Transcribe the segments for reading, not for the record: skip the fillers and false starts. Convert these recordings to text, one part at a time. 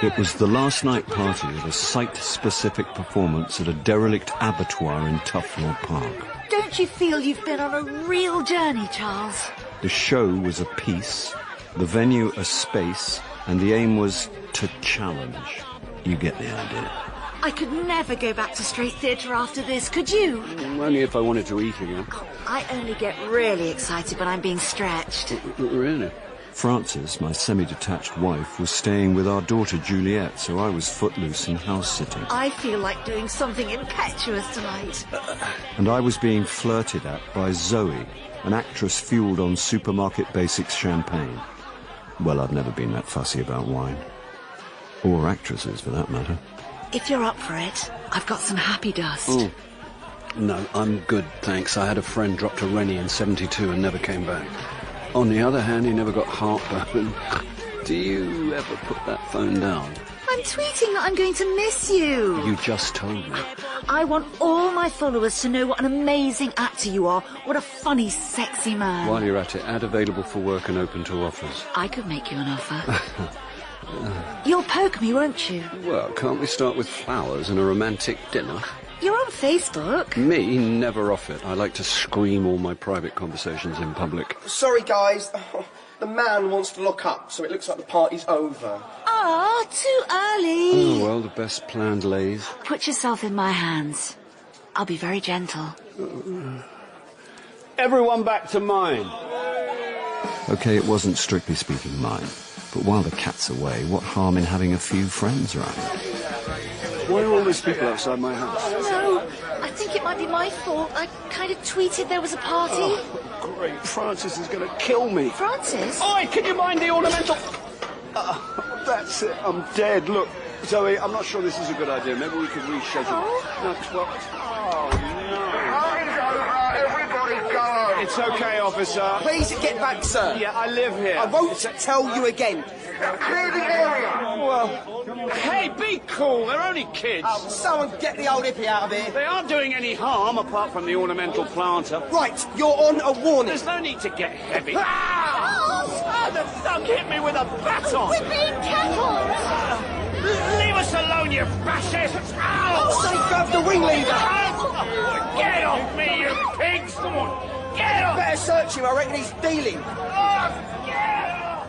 It was the last night party of a site-specific performance at a derelict abattoir in Tufnell Park. Don't you feel you've been on a real journey, Charles? The show was a piece, the venue a space, and the aim was to challenge. You get the idea. I could never go back to straight theatre after this, could you? Only if I wanted to eat again. I only get really excited when I'm being stretched. Really? Frances, my semi-detached wife, was staying with our daughter Juliet, so I was footloose and house-sitting. I feel like doing something impetuous tonight. And I was being flirted at by Zoe, an actress fueled on supermarket basics champagne. Well, I've never been that fussy about wine. Or actresses, for that matter. If you're up for it, I've got some happy dust. Oh. No, I'm good, thanks. I had a friend drop to Rennie in 72 and never came back. On the other hand, he never got heartburn. Do you ever put that phone down? I'm tweeting that I'm going to miss you. You just told me. I want all my followers to know what an amazing actor you are. What a funny, sexy man. While you're at it, ad available for work and open to offers. I could make you an offer. You'll poke me, won't you? Well, can't we start with flowers and a romantic dinner? You're on Facebook. Me? Never off it. I like to scream all my private conversations in public. Sorry, guys. The man wants to lock up, so it looks like the party's over. Ah, too early. Oh, well, the best planned lays. Put yourself in my hands. I'll be very gentle. Everyone back to mine. OK, it wasn't strictly speaking mine. But while the cat's away, what harm in having a few friends around? Why are all these people outside my house? No, I think it might be my fault. I kind of tweeted there was a party. Oh, great. Frances is going to kill me. Frances? Oi, can you mind the ornamental... that's it. I'm dead. Look, Zoe, I'm not sure this is a good idea. Maybe we could reschedule. Oh? No, well... Oh, no. Everybody go! It's okay, officer. Please get back, sir. Yeah, I live here. I won't tell you again. Clear the area! Well, hey, be cool. They're only kids. Someone get the old hippie out of here. They aren't doing any harm apart from the ornamental planter. Right, you're on a warning. There's no need to get heavy. Ah, the thug hit me with a baton. We're being tackled. Leave us alone, you fascists. Ow! Safeguard the ringleader. Get off me, you pigs. Come on, get off. Better search him. I reckon he's dealing. Oh, get off.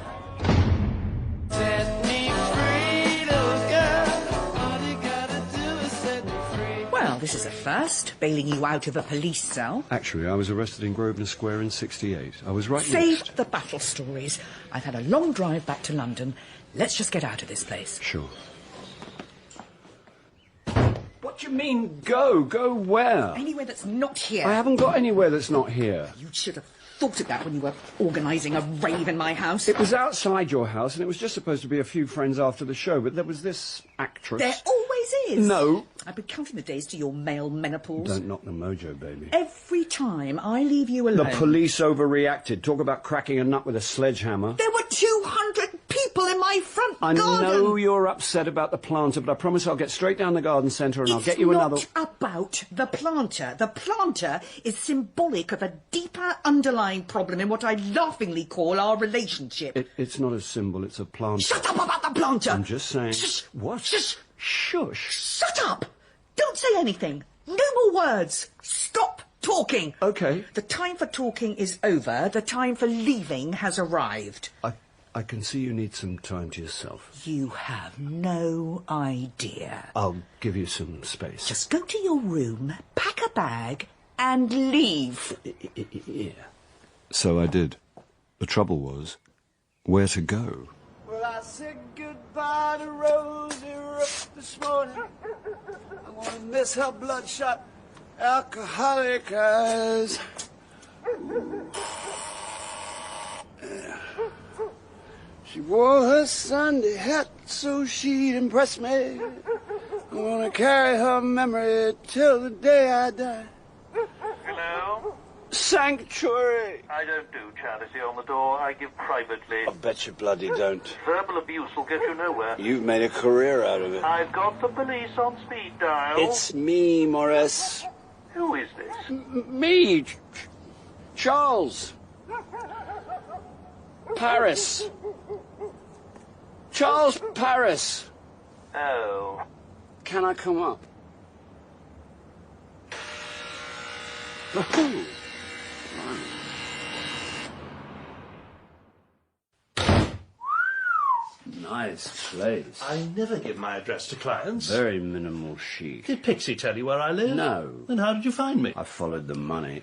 Well, this is a first, bailing you out of a police cell. Actually, I was arrested in Grosvenor Square in '68. I was right Save next. the battle stories. I've had a long drive back to London. Let's just get out of this place. Sure. What do you mean, go? Go where? Anywhere that's not here. I haven't got anywhere that's not here. You should have thought of that when you were organising a rave in my house. It was outside your house, and it was just supposed to be a few friends after the show, but there was this actress... There always is. No. I've been counting the days to your male menopause. Don't knock the mojo, baby. Every time I leave you alone... The police overreacted. Talk about cracking a nut with a sledgehammer. There were 200 people in my front garden. I know you're upset about the planter, but I promise I'll get straight down the garden centre and I'll get you another... It's not about the planter. The planter is symbolic of a deeper underlying problem in what I laughingly call our relationship. It's not a symbol, it's a planter. Shut up about the planter! I'm just saying... Shush! What? Shush! Shush! Shut up! Don't say anything. No more words. Stop talking. OK. The time for talking is over. The time for leaving has arrived. I can see you need some time to yourself. You have no idea. I'll give you some space. Just go to your room, pack a bag, and leave. Yeah. So I did. The trouble was, where to go? Well, I said goodbye to Rosie Rupp this morning. I'm gonna miss her bloodshot, alcoholic eyes. She wore her Sunday hat so she'd impress me. I'm gonna carry her memory till the day I die. Hello? Sanctuary! I don't do charity on the door. I give privately. I bet you bloody don't. Verbal abuse will get you nowhere. You've made a career out of it. I've got the police on speed dial. It's me, Morris. Who is this? Me, Charles. Paris. Charles Paris. Oh. Can I come up? Oh. Nice place. I never give my address to clients. Very minimal chic. Did Pixie tell you where I live? No. Then how did you find me? I followed the money.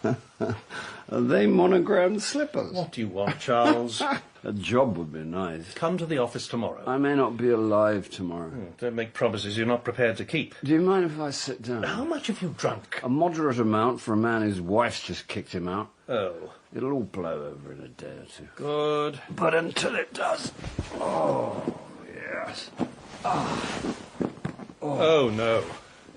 Are they monogrammed slippers? What do you want, Charles? A job would be nice. Come to the office tomorrow. I may not be alive tomorrow. Don't make promises you're not prepared to keep. Do you mind if I sit down? How much have you drunk? A moderate amount for a man whose wife's just kicked him out. Oh. It'll all blow over in a day or two. Good. But until it does... Oh, yes. Oh, no.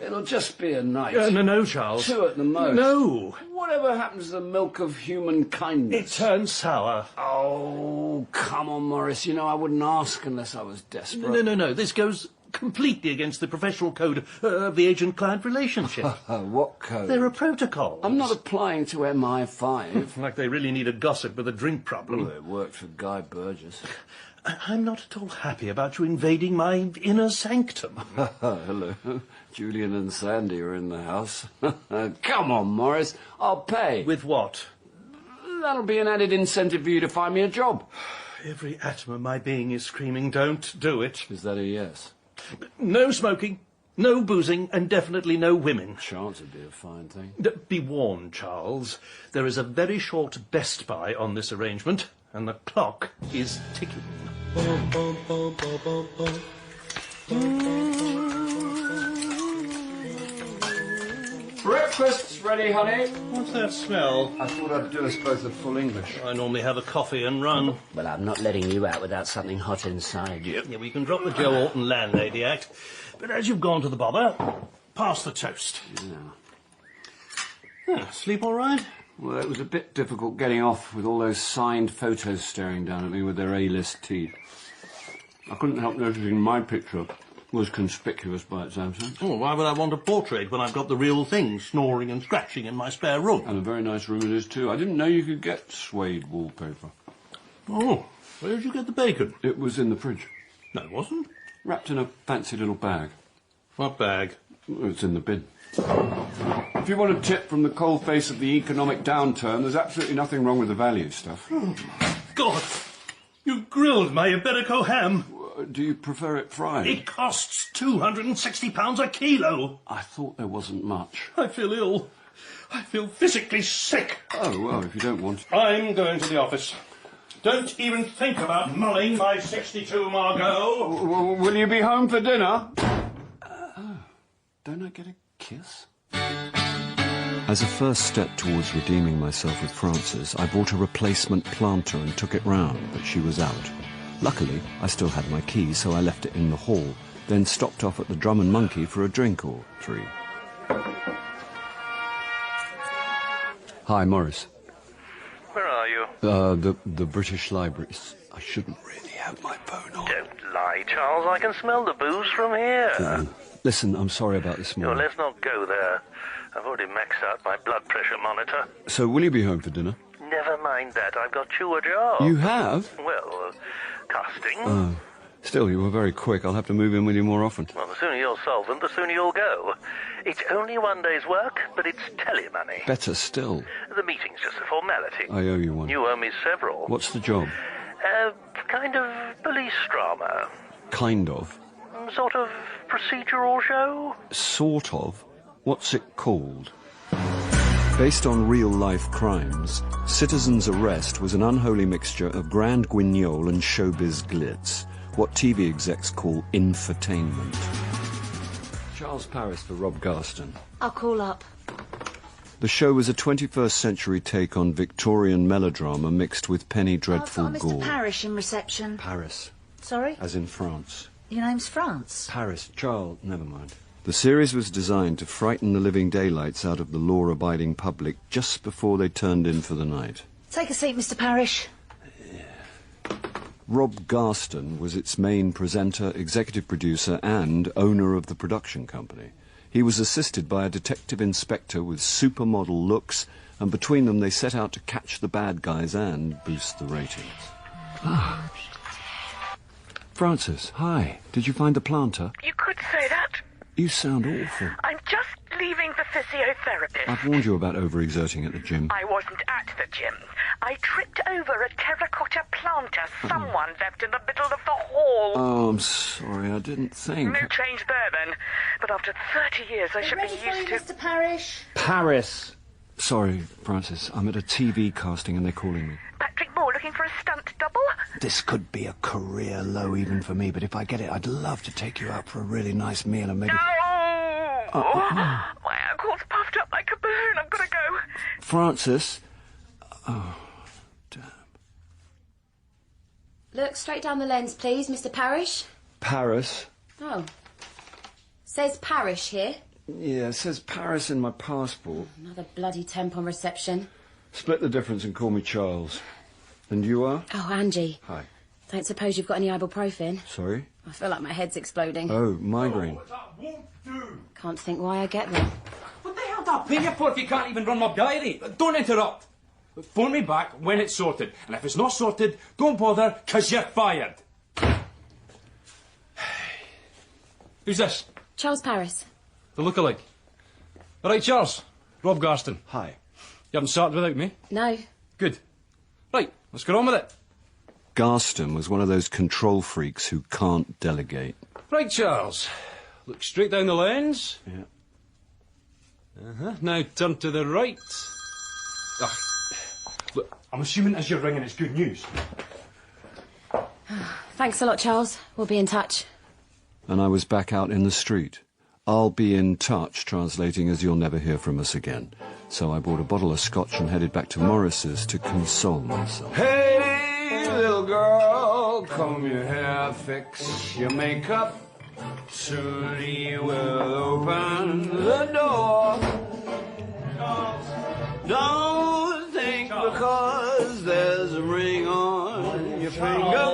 It'll just be a night. No, Charles. 2 at the most. No. Whatever happens to the milk of human kindness? It turns sour. Oh, come on, Morris. You know, I wouldn't ask unless I was desperate. No. This goes completely against the professional code of the agent-client relationship. What code? There are protocols. I'm not applying to MI5. Like they really need a gossip with a drink problem. Well, it worked for Guy Burgess. I'm not at all happy about you invading my inner sanctum. Hello. Julian and Sandy are in the house. Come on, Morris. I'll pay. With what? That'll be an added incentive for you to find me a job. Every atom of my being is screaming, don't do it. Is that a yes? No smoking, no boozing, and definitely no women. Chance would be a fine thing. Be warned, Charles. There is a very short Best Buy on this arrangement, and the clock is ticking. Breakfast's ready, honey. What's that smell? I thought I'd do us both a full English. I normally have a coffee and run. Well, I'm not letting you out without something hot inside. Yeah, we can drop the Joe Orton landlady act. But as you've gone to the bother, pass the toast. Sleep all right? Well, it was a bit difficult getting off with all those signed photos staring down at me with their A-list teeth. I couldn't help noticing my picture was conspicuous by its absence. Oh, why would I want a portrait when I've got the real thing snoring and scratching in my spare room? And a very nice room it is, too. I didn't know you could get suede wallpaper. Oh, where did you get the bacon? It was in the fridge. No, it wasn't. Wrapped in a fancy little bag. What bag? It's in the bin. If you want a tip from the cold face of the economic downturn, there's absolutely nothing wrong with the value stuff. God, you've grilled my Iberico ham. Do you prefer it fried? It costs £260 a kilo. I thought there wasn't much. I feel ill. I feel physically sick. Oh, well, if you don't want... I'm going to the office. Don't even think about mulling my 62 Margot. Will you be home for dinner? Don't I get a kiss? As a first step towards redeeming myself with Frances, I bought a replacement planter and took it round, but she was out. Luckily, I still had my key, so I left it in the hall, then stopped off at the Drum and Monkey for a drink or 3. Hi, Morris. Where are you? The British Library. I shouldn't really have my phone on. Don't lie, Charles. I can smell the booze from here. Listen, I'm sorry about this No, morning. let's not go there. I've already maxed out my blood pressure monitor. So, will you be home for dinner? Never mind that. I've got you a job. You have? Well, casting. Still, you were very quick. I'll have to move in with you more often. Well, the sooner you're solvent, the sooner you'll go. It's only one day's work, but it's telly money. Better still. The meeting's just a formality. I owe you one. You owe me several. What's the job? Kind of police drama. Kind of. Sort of procedural show? Sort of. What's it called? Based on real-life crimes, Citizen's Arrest was an unholy mixture of grand guignol and showbiz glitz, what TV execs call infotainment. Charles Paris for Rob Garston. I'll call up. The show was a 21st century take on Victorian melodrama mixed with penny dreadful I've got gore. Mr. Parrish in reception. Paris, Sorry? as in France. Your name's France. Paris, Charles, never mind. The series was designed to frighten the living daylights out of the law-abiding public just before they turned in for the night. Take a seat, Mr. Parrish. Rob Garston was its main presenter, executive producer and owner of the production company. He was assisted by a detective inspector with supermodel looks, and between them they set out to catch the bad guys and boost the ratings. Francis, hi. Did you find the planter? You could say that. You sound awful. I'm just leaving the physiotherapist. I've warned you about overexerting at the gym. I wasn't at the gym. I tripped over a terracotta planter someone left in the middle of the hall. Oh, I'm sorry. I didn't think. No change there, then. But after 30 years, I should be used to... Mr. Parrish? Paris. Sorry, Francis. I'm at a TV casting and they're calling me. Patrick Moore looking for a stunt double? This could be a career low even for me, but if I get it, I'd love to take you out for a really nice meal and maybe... No! My ankle's puffed up like a balloon. I've got to go. Francis? Oh, damn. Look straight down the lens, please, Mr. Parrish. Paris? Oh. Says Parrish here. Yeah, it says Paris in my passport. Another bloody temp on reception. Split the difference and call me Charles. And you are? Oh, Angie. Hi. Don't suppose you've got any ibuprofen? Sorry? I feel like my head's exploding. Oh, migraine. Can't think why I get them. What the hell do I pay you for if you can't even run my diary? Don't interrupt. Phone me back when it's sorted. And if it's not sorted, don't bother, 'cause you're fired. Who's this? Charles Paris. The lookalike. All right, Charles. Rob Garston. Hi. You haven't started without me? No. Good. Right, let's get on with it. Garston was one of those control freaks who can't delegate. Right, Charles. Look straight down the lens. Yeah. Now turn to the right. Ah. Look, I'm assuming as you're ringing it's good news. Thanks a lot, Charles. We'll be in touch. And I was back out in the street. I'll be in touch, translating as you'll never hear from us again. So I bought a bottle of scotch and headed back to Morris's to console myself. Hey, little girl, comb your hair, fix your makeup. Soon he will open the door. Don't think because there's a ring on your finger,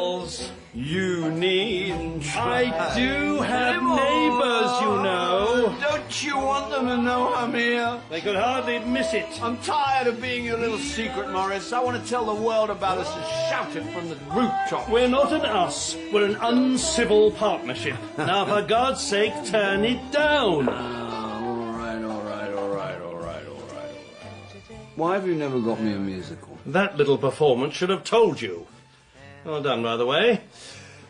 you needn't try. I do have neighbours, you know. Don't you want them to know I'm here? They could hardly miss it. I'm tired of being your little secret, Morris. I want to tell the world about us and shout it from the rooftop. We're not an us. We're an uncivil partnership. Now, for God's sake, turn it down. All right. Why have you never got me a musical? That little performance should have told you. Well done, by the way.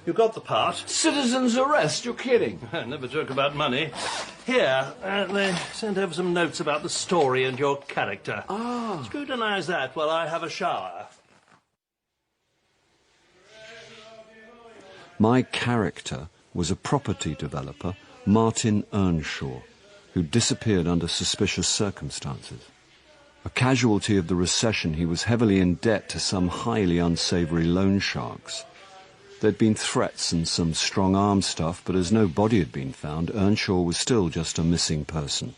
You got the part. Citizen's arrest, you're kidding. Never joke about money. Here, they sent over some notes about the story and your character. Scrutinise that while I have a shower. My character was a property developer, Martin Earnshaw, who disappeared under suspicious circumstances. A casualty of the recession, he was heavily in debt to some highly unsavoury loan sharks. There'd been threats and some strong-arm stuff, but as no body had been found, Earnshaw was still just a missing person.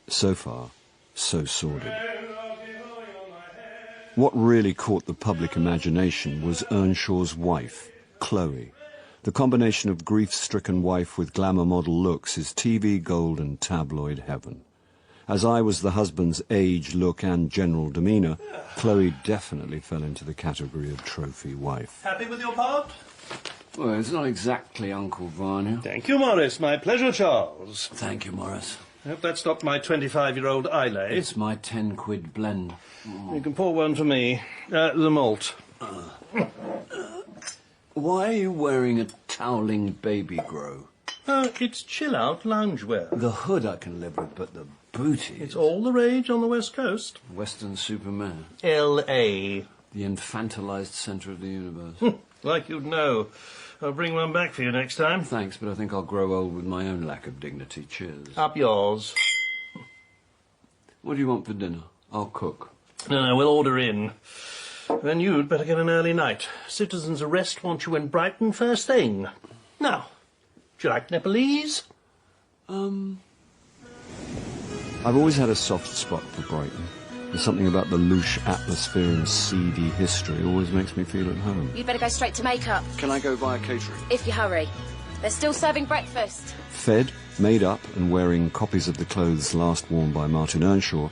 So far, so sordid. What really caught the public imagination was Earnshaw's wife, Chloe. The combination of grief-stricken wife with glamour model looks is TV gold and tabloid heaven. As I was the husband's age, look, and general demeanour, Chloe definitely fell into the category of trophy wife. Happy with your part? Well, it's not exactly Uncle Varney. Thank you, Morris. My pleasure, Charles. Thank you, Morris. I hope that's not my 25-year-old Islay. It's my 10-quid blend. You can pour one for me. The malt. Why are you wearing a toweling baby grow? It's chill-out loungewear. The hood I can live with, but the booties... It's all the rage on the West Coast. Western Superman. L.A. The infantilized centre of the universe. Like you'd know. I'll bring one back for you next time. Thanks, but I think I'll grow old with my own lack of dignity. Cheers. Up yours. What do you want for dinner? I'll cook. No, we'll order in. Then you'd better get an early night. Citizen's arrest wants you in Brighton first thing. Now, do you like Nepalese? I've always had a soft spot for Brighton. There's something about the louche atmosphere and seedy history always makes me feel at home. You'd better go straight to makeup. Can I go via catering? If you hurry. They're still serving breakfast. Fed, made up, and wearing copies of the clothes last worn by Martin Earnshaw,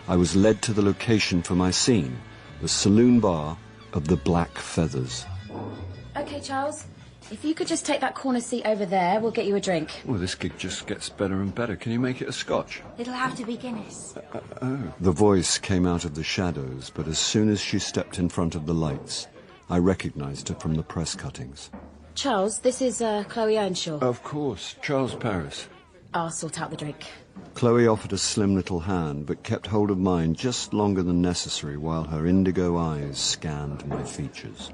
I was led to the location for my scene, the saloon bar of the Black Feathers. OK, Charles. If you could just take that corner seat over there, we'll get you a drink. Well, this gig just gets better and better. Can you make it a scotch? It'll have to be Guinness. The voice came out of the shadows, but as soon as she stepped in front of the lights, I recognised her from the press cuttings. Charles, this is Chloe Earnshaw. Of course, Charles Paris. I'll sort out the drink. Chloe offered a slim little hand, but kept hold of mine just longer than necessary while her indigo eyes scanned my features.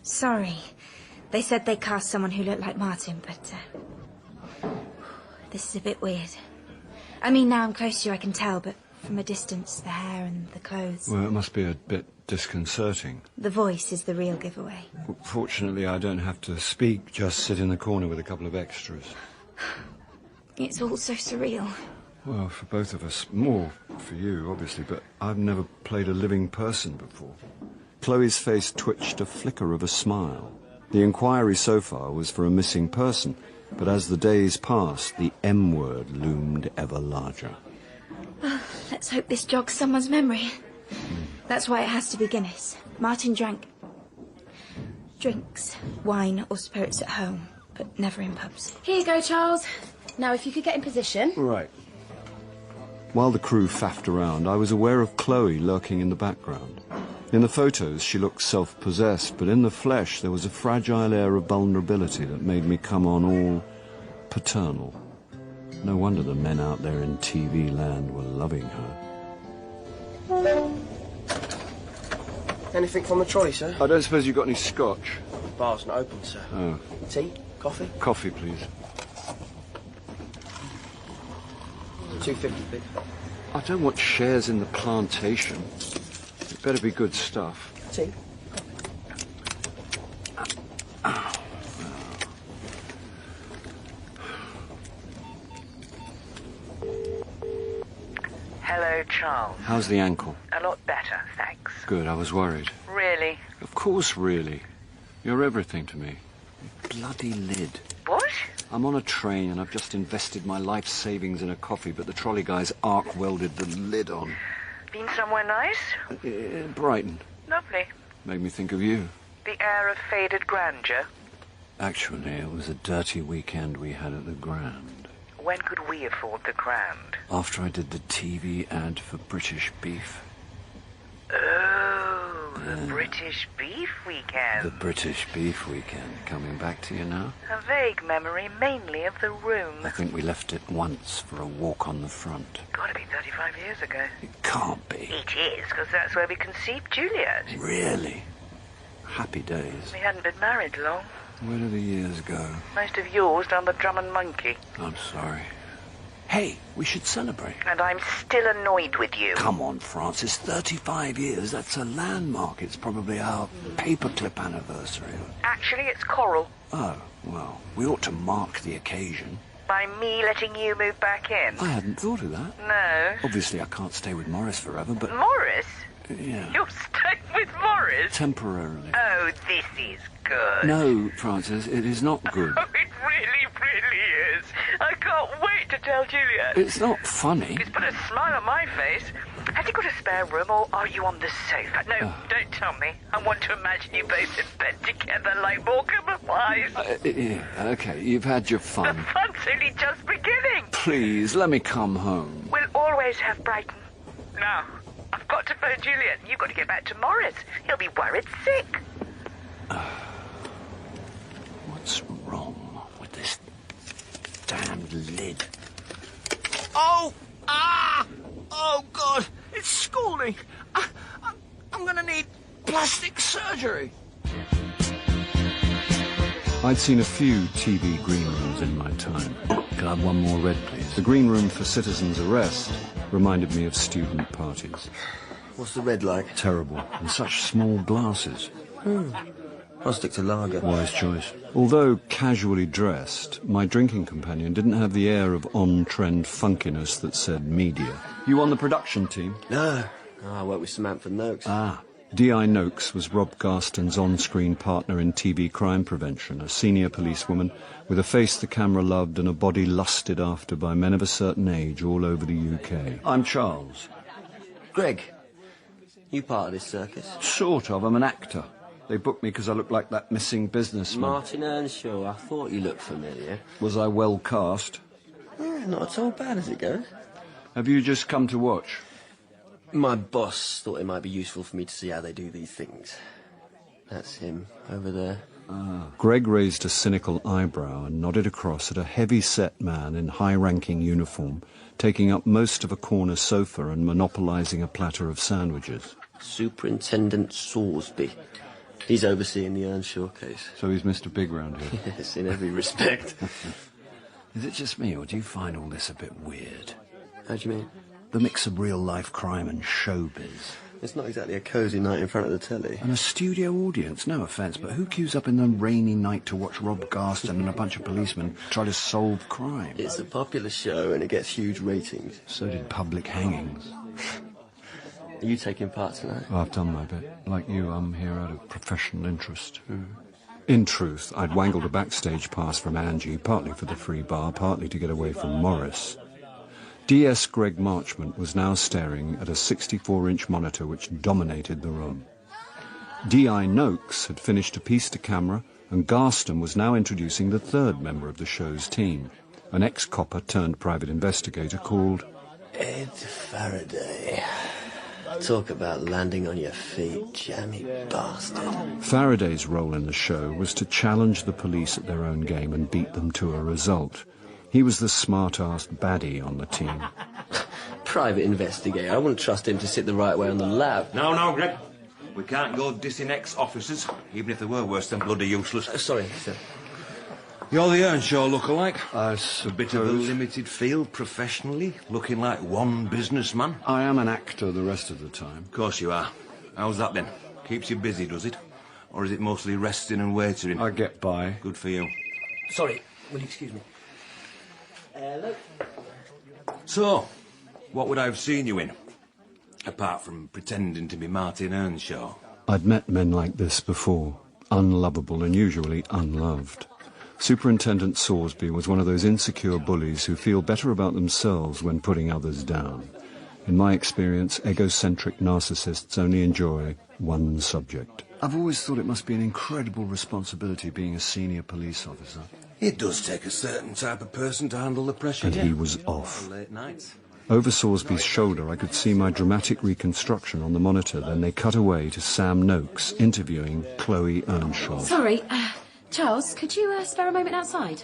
Sorry. They said they cast someone who looked like Martin, but this is a bit weird. I mean, now I'm close to you, I can tell, but from a distance, the hair and the clothes... Well, it must be a bit disconcerting. The voice is the real giveaway. Fortunately, I don't have to speak, just sit in the corner with a couple of extras. It's all so surreal. Well, for both of us. More for you, obviously, but I've never played a living person before. Chloe's face twitched a flicker of a smile. The inquiry so far was for a missing person, but as the days passed, the M word loomed ever larger. Well, let's hope this jogs someone's memory. That's why it has to be Guinness. Martin drank drinks, wine or spirits at home, but never in pubs. Here you go, Charles. Now, if you could get in position. Right. While the crew faffed around, I was aware of Chloe lurking in the background. In the photos, she looked self-possessed, but in the flesh, there was a fragile air of vulnerability that made me come on all paternal. No wonder the men out there in TV land were loving her. Anything from the trolley, sir? I don't suppose you've got any scotch? The bar's not open, sir. Oh. Tea? Coffee? Coffee, please. $2.50, please. I don't want shares in the plantation. It better be good stuff. Tea? Hello, Charles. How's the ankle? A lot better, thanks. Good, I was worried. Really? Of course, really. You're everything to me. Bloody lid. What? I'm on a train and I've just invested my life savings in a coffee, but the trolley guys arc-welded the lid on. Been somewhere nice? Brighton. Lovely. Made me think of you. The air of faded grandeur. Actually, it was a dirty weekend we had at the Grand. When could we afford the Grand? After I did the TV ad for British Beef. Oh, the British Beef Weekend. The British Beef Weekend. Coming back to you now? A vague memory, mainly of the room. I think we left it once for a walk on the front. Gotta be 35 years ago. It can't be. It is, because that's where we conceived Juliet. Really? Happy days. We hadn't been married long. Where do the years go? Most of yours down the Drum and Monkey. I'm sorry. Hey, we should celebrate. And I'm still annoyed with you. Come on, Francis. 35 years. That's a landmark. It's probably our paperclip anniversary. Actually, it's Coral. Oh, well, we ought to mark the occasion. By me letting you move back in. I hadn't thought of that. No. Obviously, I can't stay with Morris forever, but... Morris? Yeah. You're staying with Morris? Temporarily. Oh, this is good. No, Francis, it is not good. Oh, it really, really is. I can't wait to tell Juliet. It's not funny. It's put a smile on my face. Have you got a spare room, or are you on the sofa? No, don't tell me. I want to imagine you both in bed together like Morecambe and Wise. Yeah, okay, you've had your fun. The fun's only just beginning. Please, let me come home. We'll always have Brighton. Now, I've got to phone Juliet, and you've got to get back to Morris. He'll be worried sick. What's wrong with this damned lid? Oh! Ah! Oh, God! It's scalding! I'm gonna need plastic surgery! I'd seen a few TV green rooms in my time. Can I have one more red, please? The green room for citizens' arrest reminded me of student parties. What's the red like? Terrible. And such small glasses. I'll stick to lager. Wise choice. Although casually dressed, my drinking companion didn't have the air of on-trend funkiness that said media. You on the production team? No. I work with Samantha Noakes. Ah. D.I. Noakes was Rob Garston's on-screen partner in TV crime prevention, a senior policewoman with a face the camera loved and a body lusted after by men of a certain age all over the UK. I'm Charles. Greg, you part of this circus? Sort of. I'm an actor. They booked me because I looked like that missing businessman. Martin Earnshaw, I thought you looked familiar. Was I well cast? Not at all bad as it goes. Have you just come to watch? My boss thought it might be useful for me to see how they do these things. That's him, over there. Greg raised a cynical eyebrow and nodded across at a heavy-set man in high-ranking uniform, taking up most of a corner sofa and monopolising a platter of sandwiches. Superintendent Sorsby. He's overseeing the Earnshaw case. So he's Mr. Big round here? Yes, in every respect. Is it just me, or do you find all this a bit weird? How do you mean? The mix of real-life crime and showbiz. It's not exactly a cosy night in front of the telly. And a studio audience, no offence, but who queues up in the rainy night to watch Rob Garston and a bunch of policemen try to solve crime? It's a popular show and it gets huge ratings. So did Public Hangings. Are you taking part tonight? Well, I've done my bit. Like you, I'm here out of professional interest. In truth, I'd wangled a backstage pass from Angie, partly for the free bar, partly to get away from Morris. DS Greg Marchment was now staring at a 64-inch monitor which dominated the room. D.I. Noakes had finished a piece to camera, and Garston was now introducing the third member of the show's team, an ex-copper turned private investigator called Ed Faraday. Talk about landing on your feet, jammy bastard. Faraday's role in the show was to challenge the police at their own game and beat them to a result. He was the smart-assed baddie on the team. Private investigator. I wouldn't trust him to sit the right way on the lab. No, Greg. We can't go dissing ex-officers, even if they were worse than bloody useless. Sorry, sir. You're the Earnshaw lookalike. I A bit of a limited field professionally, looking like one businessman. I am an actor the rest of the time. Of course you are. How's that then? Keeps you busy, does it? Or is it mostly resting and waitering? I get by. Good for you. Sorry, will you excuse me? Hello? So, what would I have seen you in? Apart from pretending to be Martin Earnshaw. I'd met men like this before, unlovable and usually unloved. Superintendent Sorsby was one of those insecure bullies who feel better about themselves when putting others down. In my experience, egocentric narcissists only enjoy one subject. I've always thought it must be an incredible responsibility being a senior police officer. It does take a certain type of person to handle the pressure. And he was off. Late nights. Over Sorsby's shoulder, I could see my dramatic reconstruction on the monitor. Then they cut away to Sam Noakes interviewing Chloe Earnshaw. Sorry, Charles, could you spare a moment outside?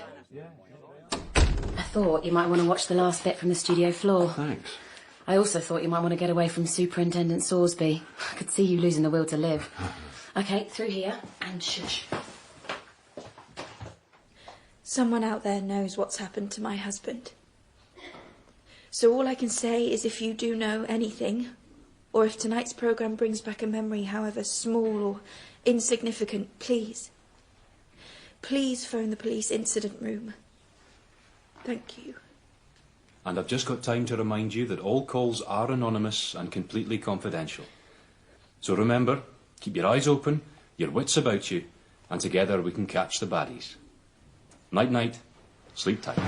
I thought you might want to watch the last bit from the studio floor. Thanks. I also thought you might want to get away from Superintendent Sorsby. I could see you losing the will to live. OK, through here, and shush. Someone out there knows what's happened to my husband. So all I can say is if you do know anything, or if tonight's programme brings back a memory, however small or insignificant, please phone the police incident room. Thank you. And I've just got time to remind you that all calls are anonymous and completely confidential. So remember, keep your eyes open, your wits about you, and together we can catch the baddies. Night-night, sleep tight.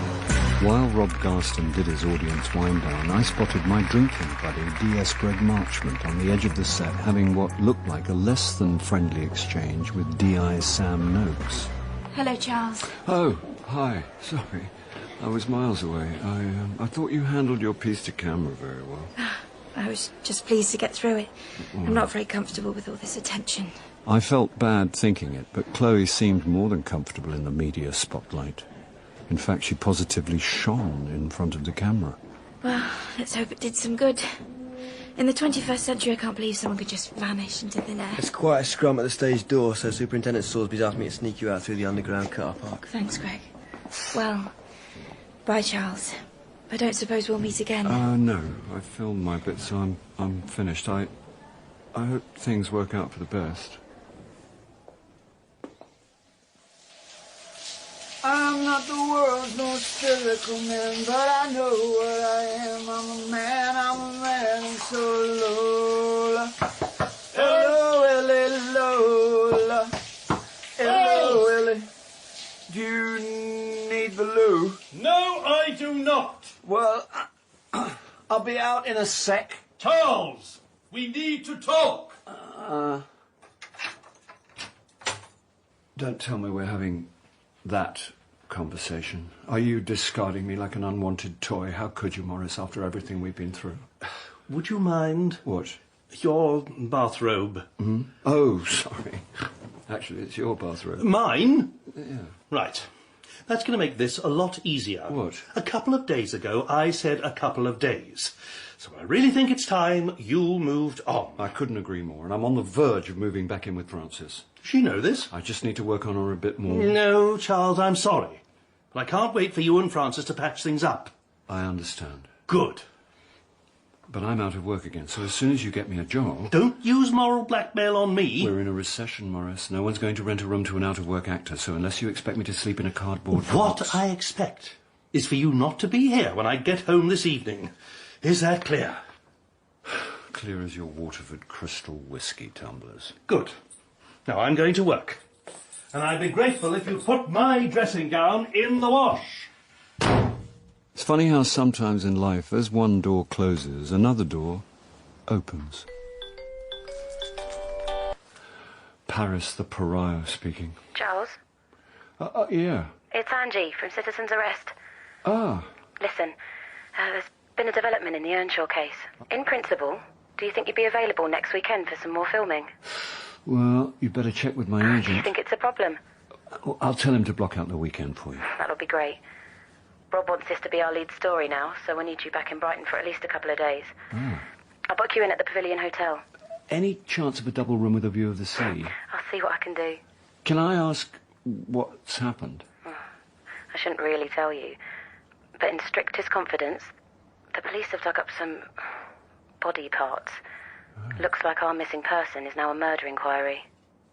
While Rob Garston did his audience wind-down, I spotted my drinking buddy, D.S. Greg Marchment, on the edge of the set, having what looked like a less-than-friendly exchange with D.I.'s Sam Noakes. Hello, Charles. Oh, hi. Sorry. I was miles away. I thought you handled your piece to camera very well. I was just pleased to get through it. I'm not very comfortable with all this attention. I felt bad thinking it, but Chloe seemed more than comfortable in the media spotlight. In fact, she positively shone in front of the camera. Well, let's hope it did some good. In the 21st century, I can't believe someone could just vanish into thin air. There's quite a scrum at the stage door, so Superintendent Sorsby's asked me to sneak you out through the underground car park. Thanks, Greg. Well, bye, Charles. I don't suppose we'll meet again. No. I filmed my bit, so I'm finished. I hope things work out for the best. I'm not the world's most physical man, but I know what I am. I'm a man, and so Lola. Hello, Willie, Lola. Hello, Willie. Do you need the loo? No, I do not. Well, I'll be out in a sec. Charles, we need to talk. Don't tell me we're having that conversation. Are you discarding me like an unwanted toy? How could you, Morris, after everything we've been through? Would you mind... What? Your bathrobe. Mm-hmm. Oh, sorry. Actually, it's your bathrobe. Mine? Yeah. Right. That's going to make this a lot easier. What? A couple of days ago, I said a couple of days. So I really think it's time you moved on. I couldn't agree more, and I'm on the verge of moving back in with Frances. Does she know this? I just need to work on her a bit more. No, Charles, I'm sorry. But I can't wait for you and Frances to patch things up. I understand. Good. But I'm out of work again, so as soon as you get me a job... Don't use moral blackmail on me. We're in a recession, Morris. No one's going to rent a room to an out-of-work actor, so unless you expect me to sleep in a cardboard box... What I expect is for you not to be here when I get home this evening. Is that clear? Clear as your Waterford crystal whiskey tumblers. Good. Now I'm going to work. And I'd be grateful if you put my dressing gown in the wash. It's funny how sometimes in life, as one door closes, another door opens. Paris the pariah speaking. Charles? Yeah. It's Angie from Citizen's Arrest. Ah. Listen, there's been a development in the Earnshaw case. In principle, do you think you'd be available next weekend for some more filming? Well, you better check with my agent. Do you think it's a problem? I'll tell him to block out the weekend for you. That'll be great. Rob wants this to be our lead story now, so we need you back in Brighton for at least a couple of days. Oh. I'll book you in at the Pavilion Hotel. Any chance of a double room with a view of the sea? I'll see what I can do. Can I ask what's happened? I shouldn't really tell you, but in strictest confidence, the police have dug up some body parts. Looks like our missing person is now a murder inquiry.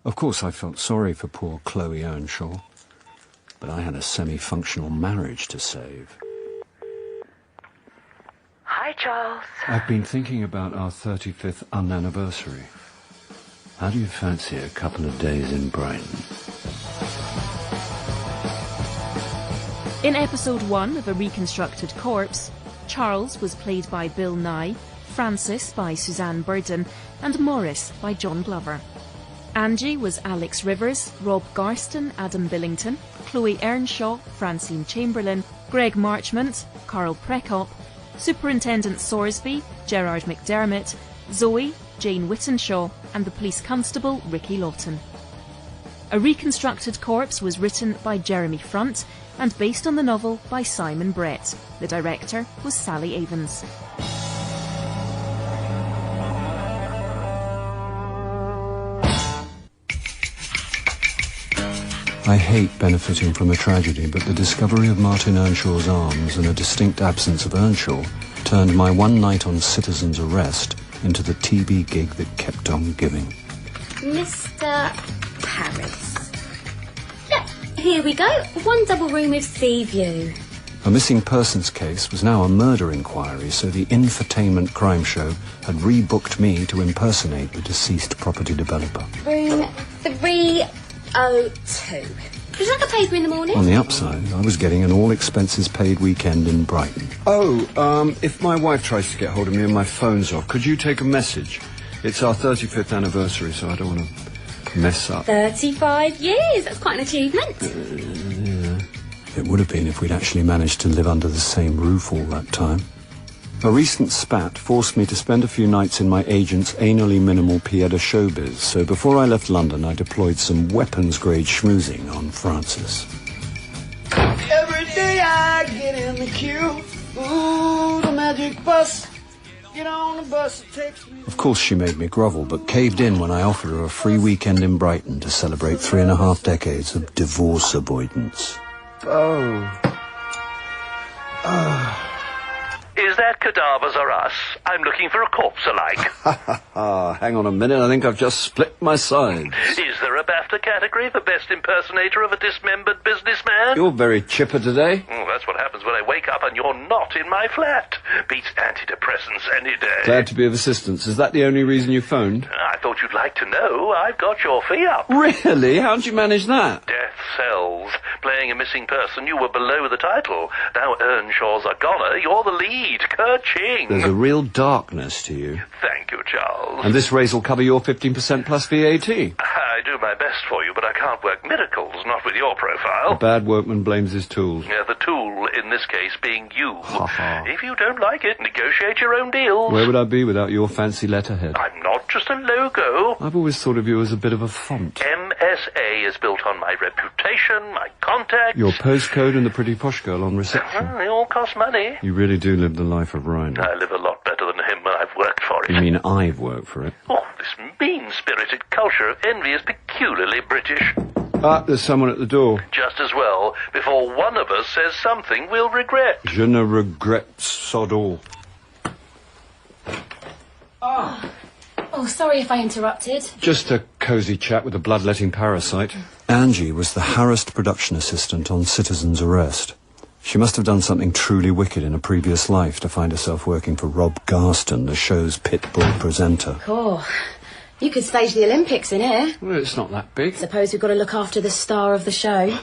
Of course I felt sorry for poor Chloe Earnshaw, but I had a semi-functional marriage to save. Hi, Charles. I've been thinking about our 35th unanniversary. How do you fancy a couple of days in Brighton? In episode 1 of A Reconstructed Corpse, Charles was played by Bill Nye, Frances by Suzanne Burden, and Morris by John Glover. Angie was Alex Rivers, Rob Garston, Adam Billington, Chloe Earnshaw, Francine Chamberlain, Greg Marchmont, Carl Prekop, Superintendent Sorsby, Gerard McDermott, Zoe, Jane Whittenshaw, and the police constable Ricky Lawton. A Reconstructed Corpse was written by Jeremy Front and based on the novel by Simon Brett. The director was Sally Avens. I hate benefiting from a tragedy, but the discovery of Martin Earnshaw's arms and a distinct absence of Earnshaw turned my one night on Citizen's Arrest into the TV gig that kept on giving. Mr. Paris. Look, here we go. One double room with sea view. A missing persons case was now a murder inquiry, so the infotainment crime show had rebooked me to impersonate the deceased property developer. Room 302. Would you like a paper in the morning? On the upside, I was getting an all-expenses-paid weekend in Brighton. Oh, if my wife tries to get hold of me and my phone's off, could you take a message? It's our 35th anniversary, so I don't want to mess up. 35 years. That's quite an achievement. Yeah. It would have been if we'd actually managed to live under the same roof all that time. A recent spat forced me to spend a few nights in my agent's anally minimal Pied de Showbiz, so before I left London I deployed some weapons-grade schmoozing on Frances. Every day I get in the queue. Ooh, the magic bus. Get on the bus, it takes me... Of course she made me grovel, but caved in when I offered her a free weekend in Brighton to celebrate 3.5 decades of divorce avoidance. Is that cadavers or us? I'm looking for a corpse alike. Hang on a minute, I think I've just split my sides. Is there a BAFTA category for best impersonator of a dismembered businessman? You're very chipper today. Oh, that's what happens when I wake up and you're not in my flat. Beats antidepressants any day. Glad to be of assistance. Is that the only reason you phoned? I thought you'd like to know. I've got your fee up. Really? How'd you manage that? Death Cells. Playing a missing person, you were below the title. Now Earnshaw's a goner, you're the lead. Kerching. There's a real darkness to you. Thank you, Charles. And this raise will cover your 15% plus VAT. I do my best for you, but I can't work miracles, not with your profile. A bad workman blames his tools. Yeah, the tool, in this case, being you. If you don't like it, negotiate your own deals. Where would I be without your fancy letterhead? I'm not just a logo. I've always thought of you as a bit of a font. MSA is built on my reputation, my contacts. Your postcode and the pretty posh girl on reception. They all cost money. You really do live the life of Ryan. I live a lot better than him when I've worked for it. You mean I've worked for it? Oh, this mean-spirited culture of envy is peculiarly British. Ah, there's someone at the door. Just as well, before one of us says something we'll regret. Je ne regrette sod all. Oh, sorry if I interrupted. Just a cosy chat with a bloodletting parasite. Angie was the harassed production assistant on Citizen's Arrest. She must have done something truly wicked in a previous life to find herself working for Rob Garston, the show's pit bull presenter. Cool. You could stage the Olympics in here. Well, it's not that big. Suppose we've got to look after the star of the show.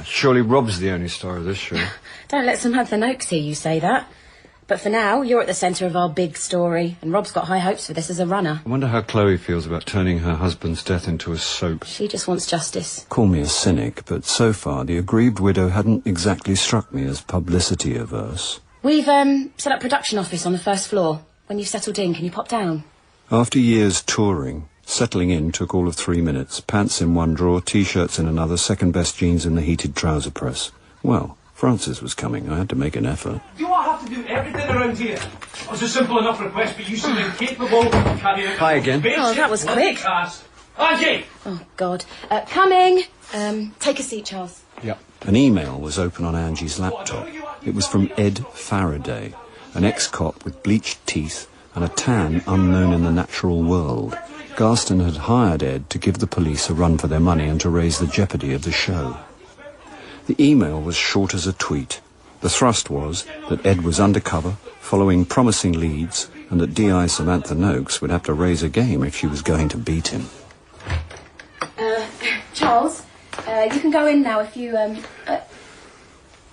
Surely Rob's the only star of this show. Don't let Samantha Noakes hear you say that. But for now, you're at the centre of our big story, and Rob's got high hopes for this as a runner. I wonder how Chloe feels about turning her husband's death into a soap. She just wants justice. Call me a cynic, but so far the aggrieved widow hadn't exactly struck me as publicity averse. We've set up production office on the first floor. When you've settled in, can you pop down? After years touring, settling in took all of 3 minutes. Pants in one drawer, T-shirts in another, second-best jeans in the heated trouser press. Well, Francis was coming. I had to make an effort. Do I have to do everything around here? It's a simple enough request, but you seem incapable of carrying out... Hi again. Oh, that was quick. Angie! Oh, God. Coming. Take a seat, Charles. Yep. An email was open on Angie's laptop. It was from Ed Faraday, an ex-cop with bleached teeth and a tan unknown in the natural world. Garston had hired Ed to give the police a run for their money and to raise the jeopardy of the show. The email was short as a tweet. The thrust was that Ed was undercover, following promising leads, and that DI Samantha Noakes would have to raise a game if she was going to beat him. Charles, you can go in now if you,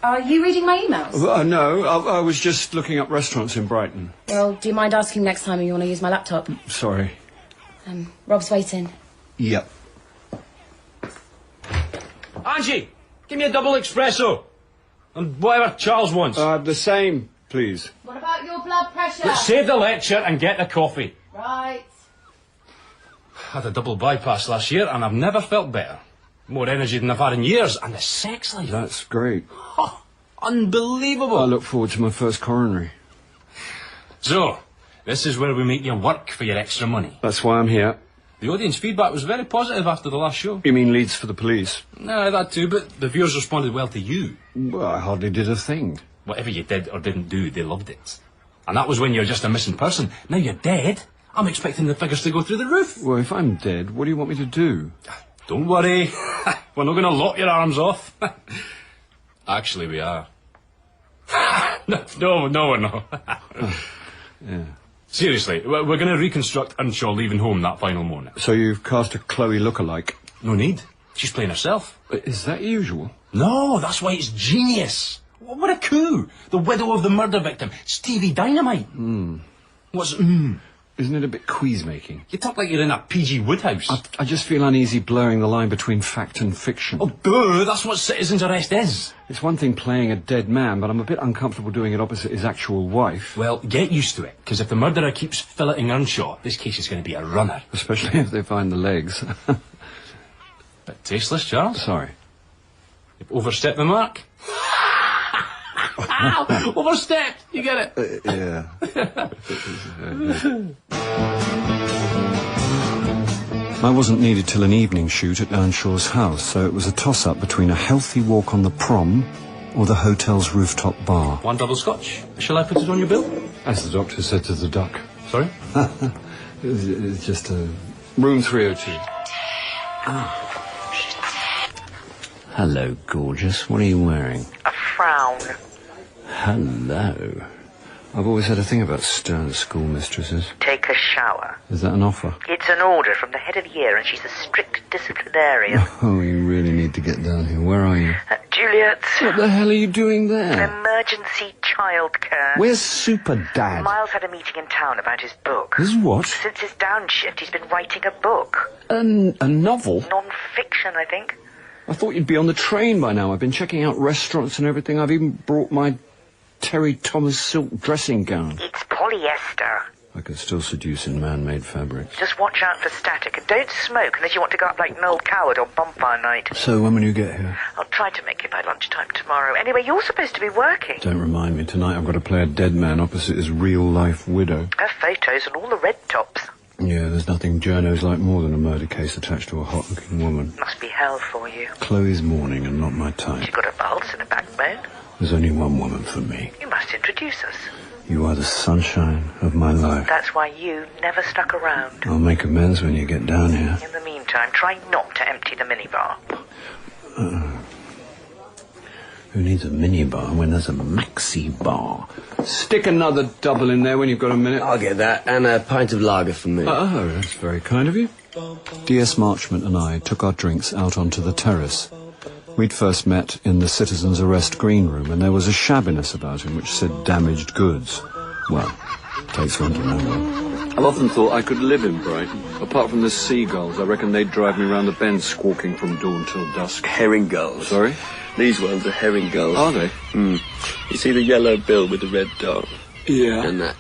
are you reading my emails? No, I was just looking up restaurants in Brighton. Well, do you mind asking next time if you want to use my laptop? Sorry. Rob's waiting. Yep. Angie! Give me a double espresso. And whatever Charles wants. The same, please. What about your blood pressure? Let's save the lecture and get the coffee. Right. Had a double bypass last year and I've never felt better. More energy than I've had in years. And the sex life. That's great. Unbelievable. I look forward to my first coronary. So, this is where we make you work for your extra money. That's why I'm here. The audience feedback was very positive after the last show. You mean leads for the police? No, that too, but the viewers responded well to you. Well, I hardly did a thing. Whatever you did or didn't do, they loved it. And that was when you were just a missing person. Now you're dead. I'm expecting the figures to go through the roof. Well, if I'm dead, what do you want me to do? Don't worry. We're not going to lock your arms off. Actually, we are. No, we're not. Yeah. Seriously, we're going to reconstruct Earnshaw leaving home that final morning. So you've cast a Chloe lookalike? No need. She's playing herself. Is that usual? No, that's why it's genius. What a coup. The widow of the murder victim, Stevie Dynamite. What's Isn't it a bit queeze-making? You talk like you're in a PG Woodhouse. I just feel uneasy blurring the line between fact and fiction. Oh, duh, that's what Citizen's Arrest is. It's one thing playing a dead man, but I'm a bit uncomfortable doing it opposite his actual wife. Well, get used to it, because if the murderer keeps filleting Earnshaw, this case is going to be a runner. Especially if they find the legs. Bit tasteless, Charles. Sorry. You've overstepped the mark. Ow! Overstepped! You get it? Yeah. I wasn't needed till an evening shoot at Earnshaw's house, so it was a toss-up between a healthy walk on the prom or the hotel's rooftop bar. One double scotch. Shall I put it on your bill? As the doctor said to the duck. Sorry? It's just a room 302. Hello, gorgeous. What are you wearing? A frown. Hello. I've always had a thing about stern schoolmistresses. Take a shower. Is that an offer? It's an order from the head of year, and she's a strict disciplinarian. Oh, you really need to get down here. Where are you? Juliet. What the hell are you doing there? Emergency childcare. Where's Super Dad? Miles had a meeting in town about his book. His what? Since his downshift, he's been writing a book. A novel? Non-fiction, I think. I thought you'd be on the train by now. I've been checking out restaurants and everything. I've even brought my Terry Thomas silk dressing gown. It's polyester. I could still seduce in man-made fabrics. Just watch out for static and don't smoke unless you want to go up like Noel Coward on bonfire night. So when will you get here? I'll try to make it by lunchtime tomorrow. Anyway, you're supposed to be working. Don't remind me. Tonight I've got to play a dead man opposite his real-life widow. Her photos and all the red tops. Yeah, there's nothing journos like more than a murder case attached to a hot-looking woman. Must be hell for you. Chloe's mourning and not my type. She's got a pulse and a backbone. There's only one woman for me. You must introduce us. You are the sunshine of my life. That's why you never stuck around. I'll make amends when you get down here. In the meantime, try not to empty the minibar. Who needs a minibar when there's a maxi bar? Stick another double in there when you've got a minute. I'll get that, and a pint of lager for me. Oh, that's very kind of you. D.S. Marchmont and I took our drinks out onto the terrace. We'd first met in the citizens' arrest green room, and there was a shabbiness about him which said damaged goods. Well, takes one to know one. I've often thought I could live in Brighton. Apart from the seagulls, I reckon they'd drive me round the bend squawking from dawn till dusk. Herring gulls. Sorry? These ones are herring gulls. Are they? You see the yellow bill with the red dot? Yeah. And that...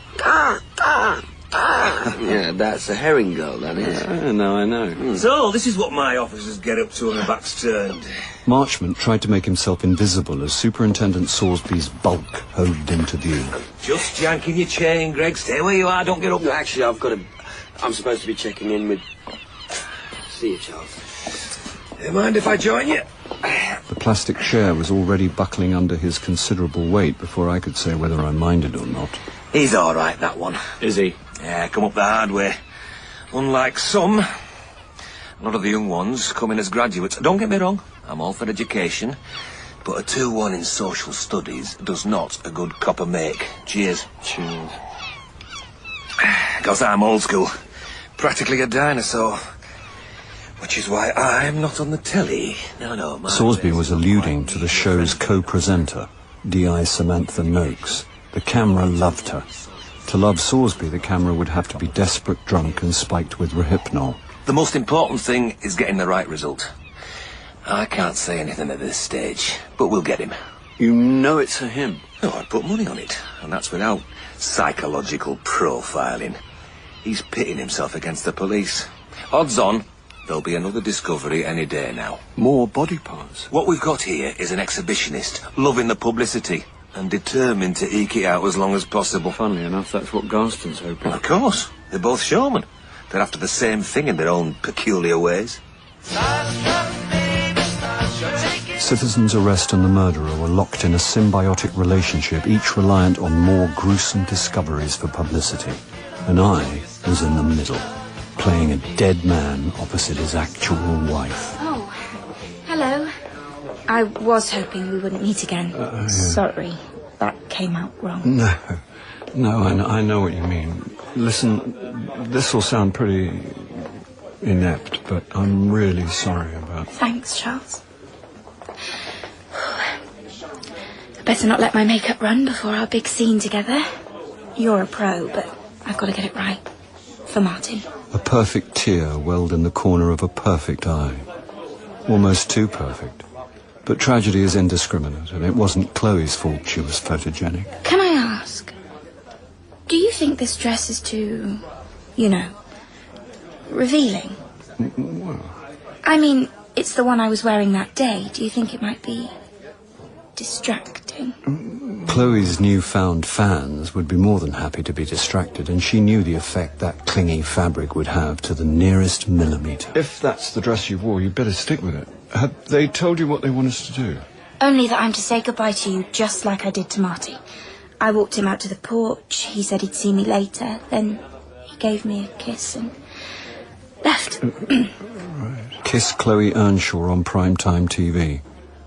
yeah, that's a herring gull, that is. Now I know. So, this is what my officers get up to when their back's turned. Marchmont tried to make himself invisible as Superintendent Salisbury's bulk hove into view. Just janking your chain, Greg. Stay where you are, don't get up. No, actually, I'm supposed to be checking in with... See you, Charles. Do you mind if I join you? The plastic chair was already buckling under his considerable weight before I could say whether I minded or not. He's all right, that one. Is he? Yeah, come up the hard way. Unlike some, a lot of the young ones come in as graduates. Don't get me wrong, I'm all for education, but a 2-1 in social studies does not a good copper make. Cheers. Cheers. Because I'm old school, practically a dinosaur. Which is why I'm not on the telly. No. Salisbury was alluding to the show's co-presenter, D.I. Samantha Noakes. The camera loved her. To love Salisbury, the camera would have to be desperate, drunk, and spiked with Rohypnol. The most important thing is getting the right result. I can't say anything at this stage, but we'll get him. You know it's a him? Oh, I'd put money on it, and that's without psychological profiling. He's pitting himself against the police. Odds on, there'll be another discovery any day now. More body parts? What we've got here is an exhibitionist, loving the publicity, and determined to eke it out as long as possible. Funnily enough, that's what Garston's hoping. Well, of course. They're both showmen. They're after the same thing in their own peculiar ways. Citizens' arrest and the murderer were locked in a symbiotic relationship, each reliant on more gruesome discoveries for publicity. And I was in the middle, playing a dead man opposite his actual wife. Oh, hello. I was hoping we wouldn't meet again. Yeah. Sorry, that came out wrong. No, I know what you mean. Listen, this will sound pretty inept, but I'm really sorry about... Thanks, Charles. I better not let my makeup run before our big scene together. You're a pro, but I've got to get it right. For Martin. A perfect tear welled in the corner of a perfect eye. Almost too perfect. But tragedy is indiscriminate, and it wasn't Chloe's fault she was photogenic. Can I ask, do you think this dress is too, revealing? Well, I mean, it's the one I was wearing that day. Do you think it might be distracting? Chloe's newfound fans would be more than happy to be distracted, and she knew the effect that clingy fabric would have to the nearest millimetre. If that's the dress you wore, you'd better stick with it. Have they told you what they want us to do? Only that I'm to say goodbye to you just like I did to Marty. I walked him out to the porch. He said he'd see me later. Then he gave me a kiss and left. Right. Kiss Chloe Earnshaw on primetime TV.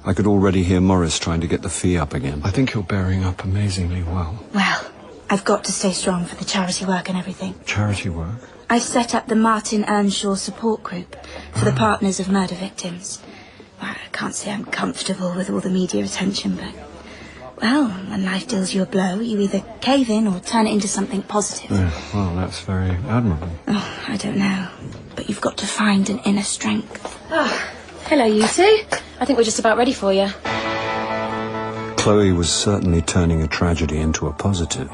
I could already hear Morris trying to get the fee up again. I think you're bearing up amazingly well. Well, I've got to stay strong for the charity work and everything. Charity work? I've set up the Martin Earnshaw support group for the partners of murder victims. Well, I can't say I'm comfortable with all the media attention, but Well, when life deals you a blow, you either cave in or turn it into something positive. Yeah, well, that's very admirable. Oh, I don't know. But you've got to find an inner strength. Ah, hello, you two. I think we're just about ready for you. Chloe was certainly turning a tragedy into a positive,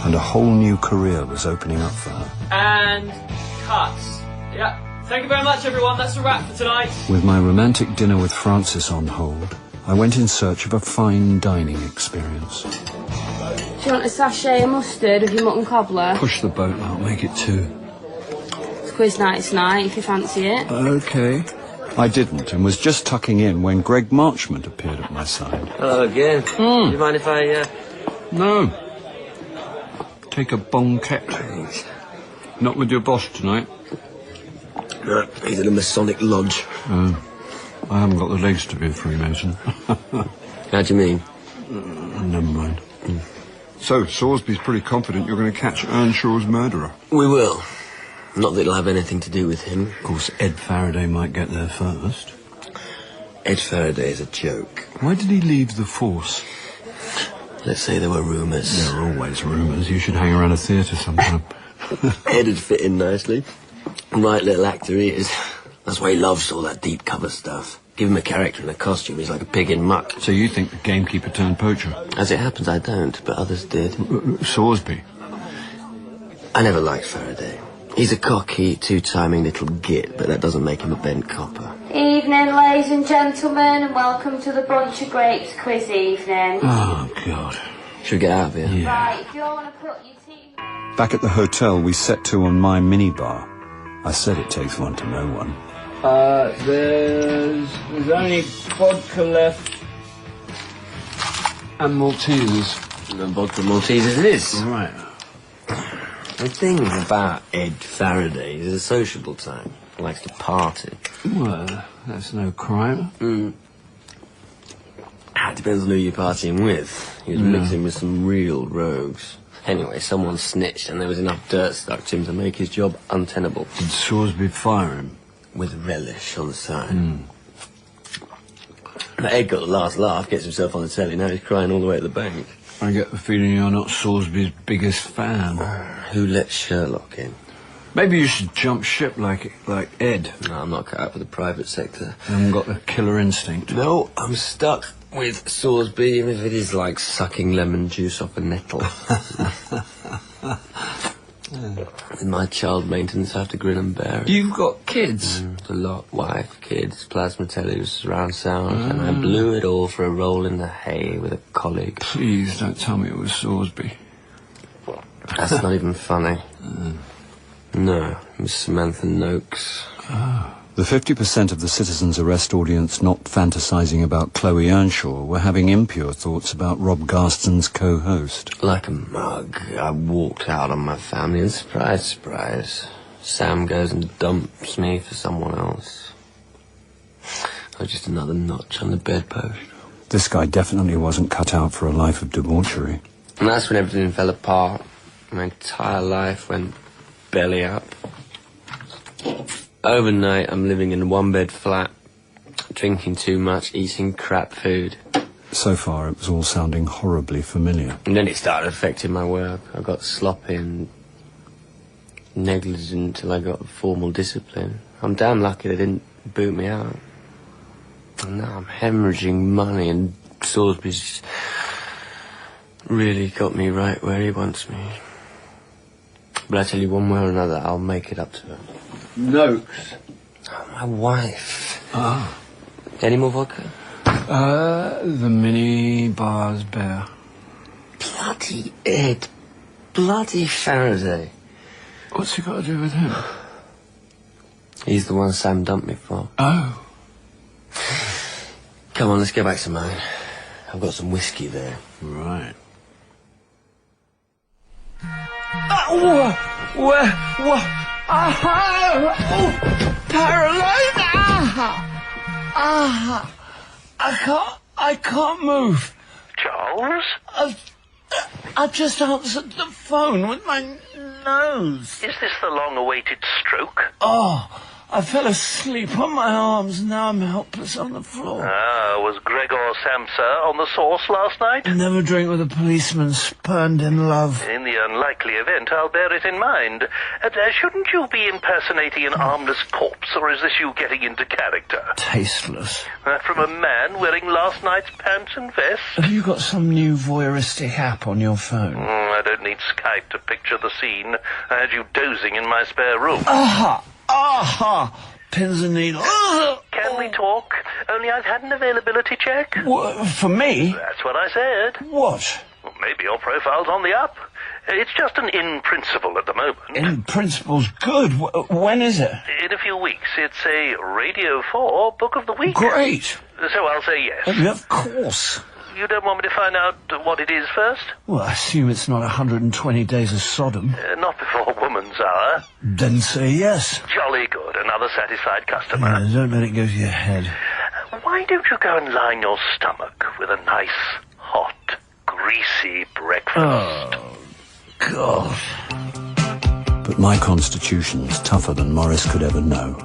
and a whole new career was opening up for her. And cuts. Yeah. Thank you very much, everyone. That's a wrap for tonight. With my romantic dinner with Francis on hold, I went in search of a fine dining experience. Do you want a sachet of mustard with your mutton cobbler? Push the boat out, make it 2. It's quiz night tonight, if you fancy it. Okay. I didn't, and was just tucking in when Greg Marchmont appeared at my side. Hello again. Do you mind if I, No. Take a bonquet. Thanks. Not with your boss tonight. No, he's at a Masonic lodge. I haven't got the legs to be a Freemason. How do you mean? Never mind. So, Sorsby's pretty confident you're going to catch Earnshaw's murderer. We will. Not that it'll have anything to do with him. Of course, Ed Faraday might get there first. Ed Faraday is a joke. Why did he leave the force? Let's say there were rumours. There are always rumours. You should hang around a theatre sometime. Ed'd fit in nicely. Right little actor he is. That's why he loves all that deep cover stuff. Give him a character and a costume, he's like a pig in muck. So you think the gamekeeper turned poacher? As it happens, I don't, but others did. Sorsby? I never liked Faraday. He's a cocky, two-timing little git, but that doesn't make him a bent copper. Evening, ladies and gentlemen, and welcome to the Bunch of Grapes quiz evening. Oh, God. Should we get out of here? Yeah. Right, if you all want to put your tea... Back at the hotel, we set to on my minibar. I said it takes one to know one. There's only vodka left. And Maltesers. And vodka Maltesers it is. Right. The thing about Ed Faraday is a sociable type. He likes to party. Well, that's no crime. It depends on who you're partying with. He was mixing with some real rogues. Anyway, someone snitched and there was enough dirt stuck to him to make his job untenable. Did Sorsby fire him? With relish on the side. But Ed got the last laugh, gets himself on the telly, now he's crying all the way to the bank. I get the feeling you're not Sorsby's biggest fan. Who let Sherlock in? Maybe you should jump ship like Ed. No, I'm not cut out for the private sector. You haven't got the killer instinct. No, I'm stuck with Sorsby, even if it is like sucking lemon juice off a nettle. With my child maintenance, I have to grin and bear it. You've got kids? A lot. Wife, kids, plasma telly, surround sound, and I blew it all for a roll in the hay with a colleague. Please don't tell me it was Sorsby. That's not even funny. No, it was Samantha Noakes. The 50% of the citizens' arrest audience not fantasising about Chloe Earnshaw were having impure thoughts about Rob Garston's co-host. Like a mug, I walked out on my family and surprise, surprise, Sam goes and dumps me for someone else. I was just another notch on the bedpost. This guy definitely wasn't cut out for a life of debauchery. And that's when everything fell apart. My entire life went belly up. Overnight, I'm living in a one-bed flat, drinking too much, eating crap food. So far, it was all sounding horribly familiar. And then it started affecting my work. I got sloppy and negligent till I got formal discipline. I'm damn lucky they didn't boot me out. And now I'm hemorrhaging money, and Sorsby's really got me right where he wants me. But I tell you, one way or another, I'll make it up to her. Noakes. Oh, my wife. Ah. Any more vodka? The mini bar's bare. Bloody Ed. Bloody Faraday. What's he got to do with him? He's the one Sam dumped me for. Oh. Come on, let's go back to mine. I've got some whiskey there. Right. Paralyzed! I can't move. Charles? I've just answered the phone with my nose. Is this the long-awaited stroke? Oh, I fell asleep on my arms, and now I'm helpless on the floor. Was Gregor Samsa on the sauce last night? Never drink with a policeman, spurned in love. In the unlikely event, I'll bear it in mind. Shouldn't you be impersonating an armless corpse, or is this you getting into character? Tasteless. From a man wearing last night's pants and vest? Have you got some new voyeuristic app on your phone? I don't need Skype to picture the scene. I had you dozing in my spare room. Aha! Aha! Pins and needles. Can we talk? Only I've had an availability check. For me? That's what I said. What? Well, maybe your profile's on the up. It's just an in principle at the moment. In principle's good. When is it? In a few weeks. It's a Radio 4 Book of the Week. Great. So I'll say yes. Of course. You don't want me to find out what it is first? Well, I assume it's not 120 days of Sodom. Not before woman's hour. Then say yes. Jolly good. Another satisfied customer. Yeah, don't let it go to your head. Why don't you go and line your stomach with a nice, hot, greasy breakfast? Oh, God. But my constitution's tougher than Morris could ever know,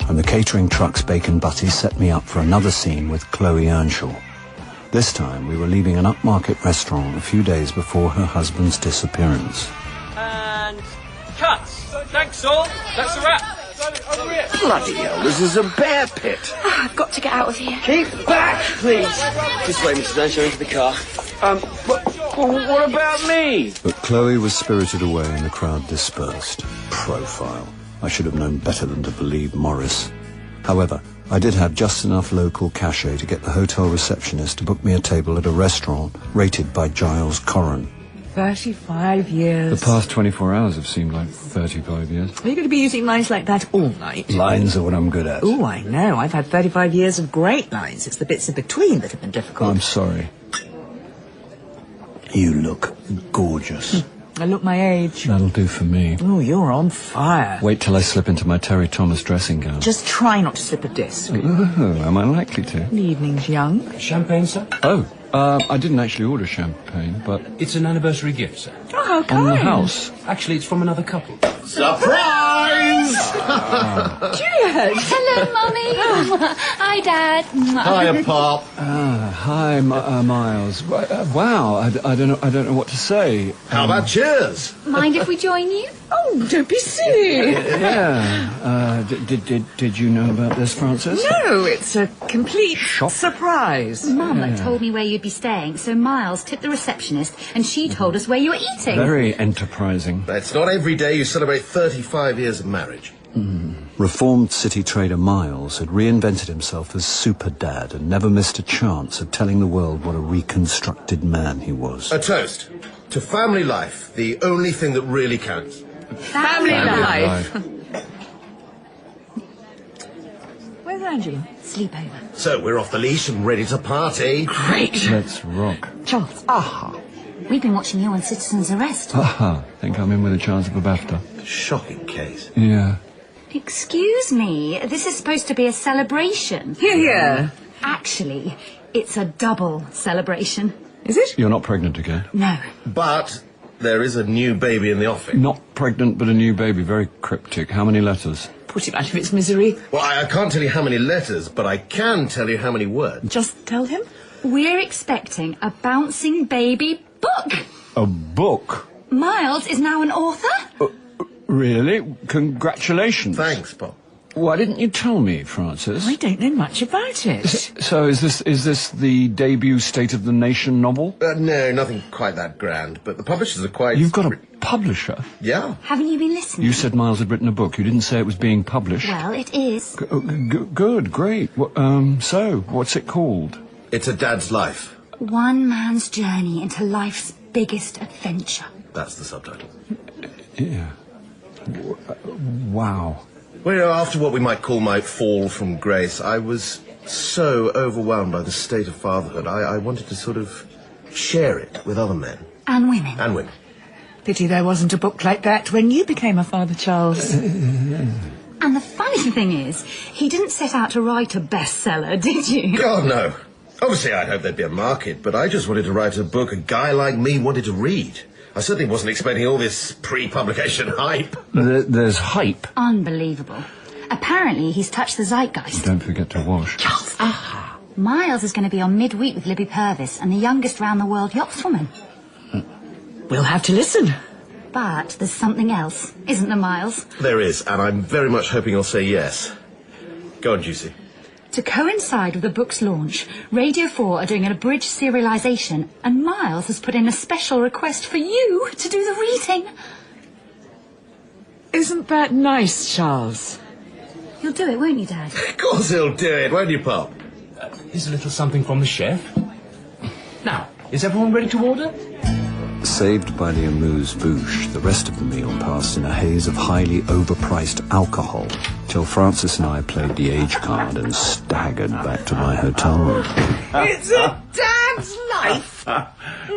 and the catering truck's bacon butty set me up for another scene with Chloe Earnshaw. This time, we were leaving an upmarket restaurant a few days before her husband's disappearance. And cuts. Thanks, all. That's a wrap. Bloody hell, this is a bear pit. I've got to get out of here. Keep back, please. This way, Mr. Dash, into the car. But what about me? But Chloe was spirited away and the crowd dispersed. Profile. I should have known better than to believe Morris. However, I did have just enough local cachet to get the hotel receptionist to book me a table at a restaurant rated by Giles Corran. 35 years. The past 24 hours have seemed like 35 years. Are you going to be using lines like that all night? Lines are what I'm good at. Oh, I know. I've had 35 years of great lines. It's the bits in between that have been difficult. I'm sorry. You look gorgeous. I look my age. That'll do for me. Oh, you're on fire. Wait till I slip into my Terry Thomas dressing gown. Just try not to slip a disc. Oh, am I likely to? The evening's young. Champagne, sir? Oh, I didn't actually order champagne, but... It's an anniversary gift, sir. Oh, how kind. On the house. Actually, it's from another couple. Surprise! Juliet! Hello, Mummy. Hi, Dad. Hiya, Pop. Hi, Miles. Wow, I don't know what to say. How about cheers? Mind if we join you? Oh, don't be silly. Yeah. Did you know about this, Francis? No, it's a complete surprise. Mum told me where you'd be staying, so Miles tipped the receptionist, and she told us where you were eating. Very enterprising. It's not every day you celebrate 35 years of marriage. Reformed city trader Miles had reinvented himself as super dad and never missed a chance of telling the world what a reconstructed man he was. A toast to family life, the only thing that really counts. Family life. Where's Angela? Sleepover. So we're off the leash and ready to party. Great. Let's rock. Charles. Aha. We've been watching you on Citizen's Arrest. Aha. Think I'm in with a chance of a BAFTA. Shocking case. Yeah. Excuse me, this is supposed to be a celebration. Hear, hear. Actually, it's a double celebration. Is it? You're not pregnant again? No. But there is a new baby in the offing. Not pregnant, but a new baby. Very cryptic. How many letters? Put it out of its misery. Well, I can't tell you how many letters, but I can tell you how many words. Just tell him. We're expecting a bouncing baby book. A book? Miles is now an author? Really? Congratulations. Thanks, Bob. Why didn't you tell me, Francis? I don't know much about it. So is this the debut State of the Nation novel? No, nothing quite that grand, but the publishers are quite... You've got a publisher? Yeah. Haven't you been listening? You said Miles had written a book. You didn't say it was being published. Well, it is. Good, great. So, what's it called? It's a dad's life. One man's journey into life's biggest adventure. That's the subtitle. Yeah. Wow. Well, after what we might call my fall from grace, I was so overwhelmed by the state of fatherhood. I wanted to sort of share it with other men. And women. And women. Pity there wasn't a book like that when you became a father, Charles. And the funny thing is, he didn't set out to write a bestseller, did you? God, no. Obviously, I'd hoped there'd be a market, but I just wanted to write a book a guy like me wanted to read. I certainly wasn't expecting all this pre-publication hype. There's hype. Unbelievable. Apparently, he's touched the zeitgeist. Don't forget to wash. Charles! Miles is going to be on midweek with Libby Purvis and the youngest round-the-world yachtswoman. We'll have to listen. But there's something else, isn't there, Miles? There is, and I'm very much hoping you'll say yes. Go on, Juicy. To coincide with the book's launch, Radio 4 are doing an abridged serialisation, and Miles has put in a special request for you to do the reading. Isn't that nice, Charles? You'll do it, won't you, Dad? Of course he'll do it, won't you, Pop? Here's a little something from the chef. Now, is everyone ready to order? Saved by the amuse-bouche, the rest of the meal passed in a haze of highly overpriced alcohol, till Francis and I played the age card and staggered back to my hotel room. It's a dad's life!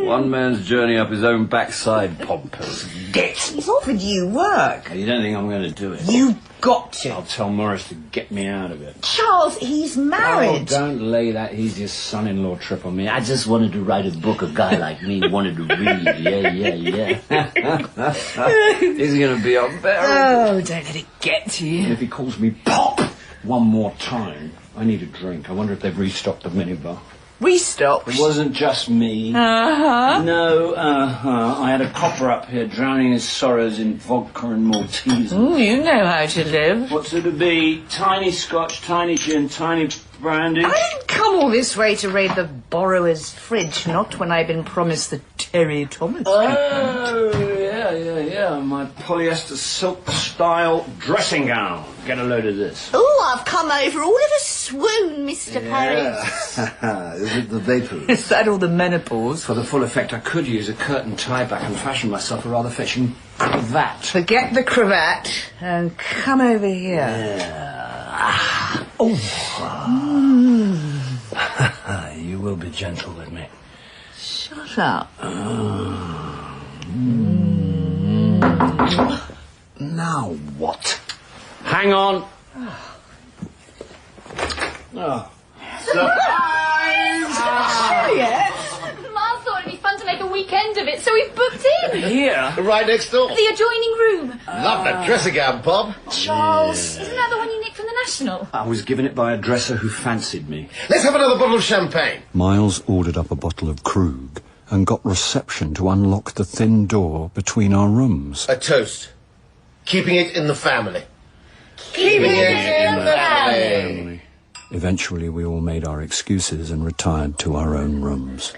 One man's journey up his own backside, Pompous. He's offered you work. You don't think I'm going to do it? You've got to. I'll tell Morris to get me out of it. Charles, he's married. Oh, don't lay that easiest son-in-law trip on me. I just wanted to write a book a guy like me wanted to read. Yeah. He's going to be unbearable. Oh, don't let it get to you. And if he calls me Pop one more time, I need a drink. I wonder if they've restocked the minibar. Restocked? It wasn't just me. Uh-huh. No, I had a copper up here drowning his sorrows in vodka and Maltesers. Oh, you know how to live. What's it to be? Tiny scotch, tiny gin, tiny brandy? I didn't come all this way to raid the borrower's fridge, not when I've been promised the Terry Thomas treatment. Oh, yeah. My polyester silk-style dressing gown. Get a load of this. Oh, I've come over all of a swoon, Mr. Paris. Is it the vapours? Is that all the menopause? For the full effect, I could use a curtain tie back and fashion myself a rather fetching cravat. Forget the cravat and come over here. Yeah. You will be gentle with me. Shut up. Now what? Hang on. Surprise! Yes. Miles thought it'd be fun to make a weekend of it, so we've booked in. Here? Right next door. The adjoining room. Love that dressing gown, Bob. Charles, isn't that the one you nicked from the National? I was given it by a dresser who fancied me. Let's have another bottle of champagne. Miles ordered up a bottle of Krug and got reception to unlock the thin door between our rooms. A toast. Keeping it in the family. Keeping it in the family. Eventually, we all made our excuses and retired to our own rooms.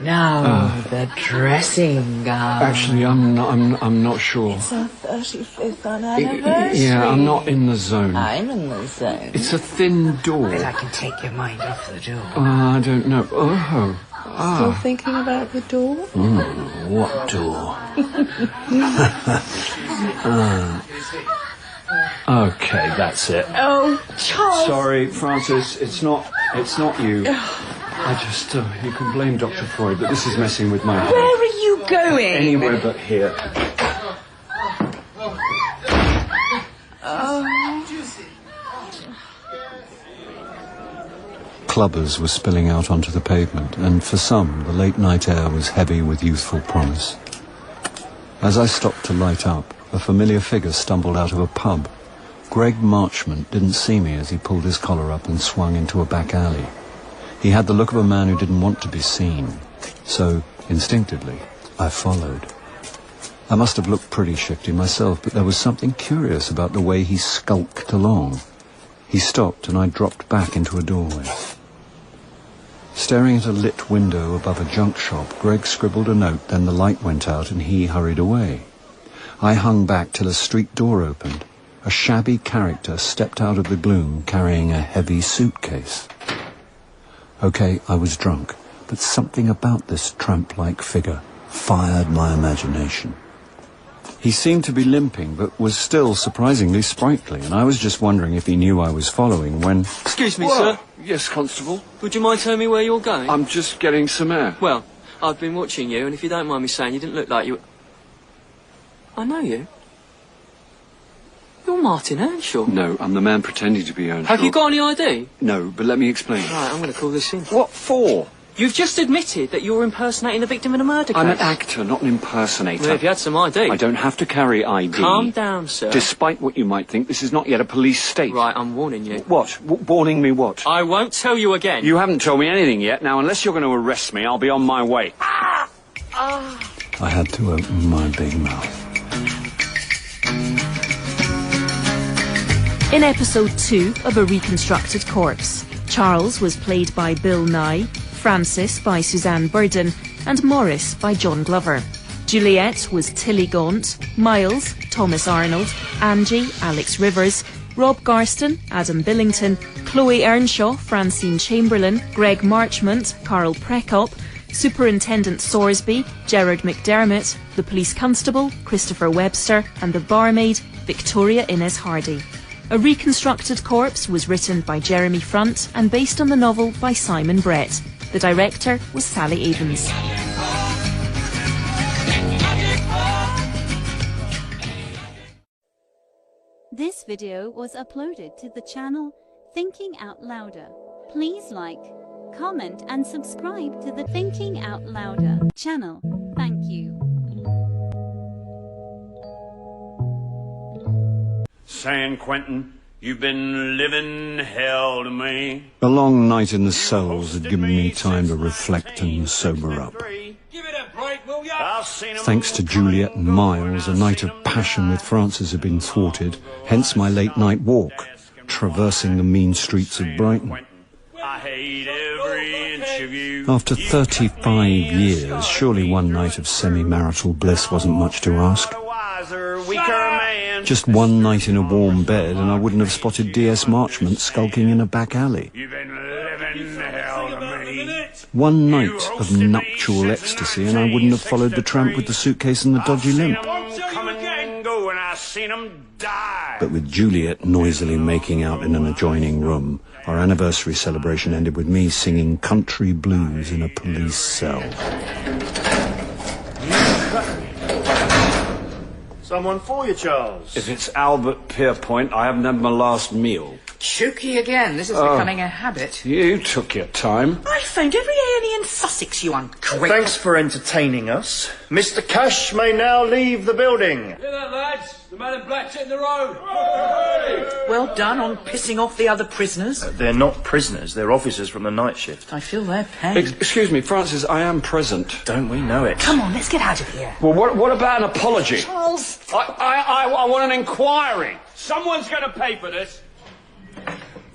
Now, the dressing gown. Actually, I'm not sure. It's our 35th anniversary. Yeah, I'm not in the zone. I'm in the zone. It's a thin door. But I can take your mind off the door. I don't know. Still thinking about the door? What door? Okay, that's it. Oh, Charles. Sorry, Francis, it's not you. I just, you can blame Dr. Freud, but this is messing with my head. Where are you going? Anywhere but here. Clubbers were spilling out onto the pavement, and for some, the late-night air was heavy with youthful promise. As I stopped to light up, a familiar figure stumbled out of a pub. Greg Marchmont didn't see me as he pulled his collar up and swung into a back alley. He had the look of a man who didn't want to be seen. So, instinctively, I followed. I must have looked pretty shifty myself, but there was something curious about the way he skulked along. He stopped and I dropped back into a doorway. Staring at a lit window above a junk shop, Greg scribbled a note, then the light went out and he hurried away. I hung back till a street door opened. A shabby character stepped out of the gloom carrying a heavy suitcase. Okay, I was drunk, but something about this tramp-like figure fired my imagination. He seemed to be limping, but was still surprisingly sprightly, and I was just wondering if he knew I was following when... Excuse me, sir. Yes, Constable? Would you mind telling me where you're going? I'm just getting some air. Well, I've been watching you, and if you don't mind me saying, you didn't look like you... I know you. You're Martin Earnshaw. No, I'm the man pretending to be Earnshaw. Have you got any ID? No, but let me explain. Right, I'm going to call this in. What for? You've just admitted that you're impersonating the victim in a murder case. I'm an actor, not an impersonator. Well, if you had some ID... I don't have to carry ID. Calm down, sir. Despite what you might think, this is not yet a police state. Right, I'm warning you. What? Warning me what? I won't tell you again. You haven't told me anything yet. Now, unless you're going to arrest me, I'll be on my way. Ah! I had to open my big mouth. In episode 2 of A Reconstructed Corpse, Charles was played by Bill Nye, Frances by Suzanne Burden, and Morris by John Glover. Juliet was Tilly Gaunt, Miles, Thomas Arnold, Angie, Alex Rivers, Rob Garston, Adam Billington, Chloe Earnshaw, Francine Chamberlain, Greg Marchmont, Carl Prekop, Superintendent Sorsby, Gerard McDermott, the police constable, Christopher Webster, and the barmaid, Victoria Innes Hardy. A Reconstructed Corpse was written by Jeremy Front and based on the novel by Simon Brett. The director was Sally Evans. This video was uploaded to the channel Thinking Out Louder. Please like, comment and subscribe to the Thinking Out Louder channel. Thank you. San Quentin, you've been living hell to me. A long night in the cells had given me time to reflect and sober up. Thanks to Juliet and Miles, a night of passion with Frances had been thwarted, hence my late night walk, traversing the mean streets of Brighton. After 35 years, surely one night of semi-marital bliss wasn't much to ask. Just one night in a warm bed and I wouldn't have spotted D.S. Marchmont skulking in a back alley. One night of nuptial ecstasy and I wouldn't have followed the tramp with the suitcase and the dodgy limp. But with Juliet noisily making out in an adjoining room, our anniversary celebration ended with me singing country blues in a police cell. Someone for you, Charles. If it's Albert Pierpoint, I haven't had my last meal. Chooky again. This is becoming a habit. You took your time. I phoned every A&E in Sussex, you unquick. Thanks for entertaining us. Mr. Cash may now leave the building. Hear that, lads? The man in black's hitting the road. Well done on pissing off the other prisoners. They're not prisoners. They're officers from the night shift. I feel their pain. Excuse me, Francis, I am present. Don't we know it? Come on, let's get out of here. Well, what about an apology? Charles! I want an inquiry. Someone's going to pay for this.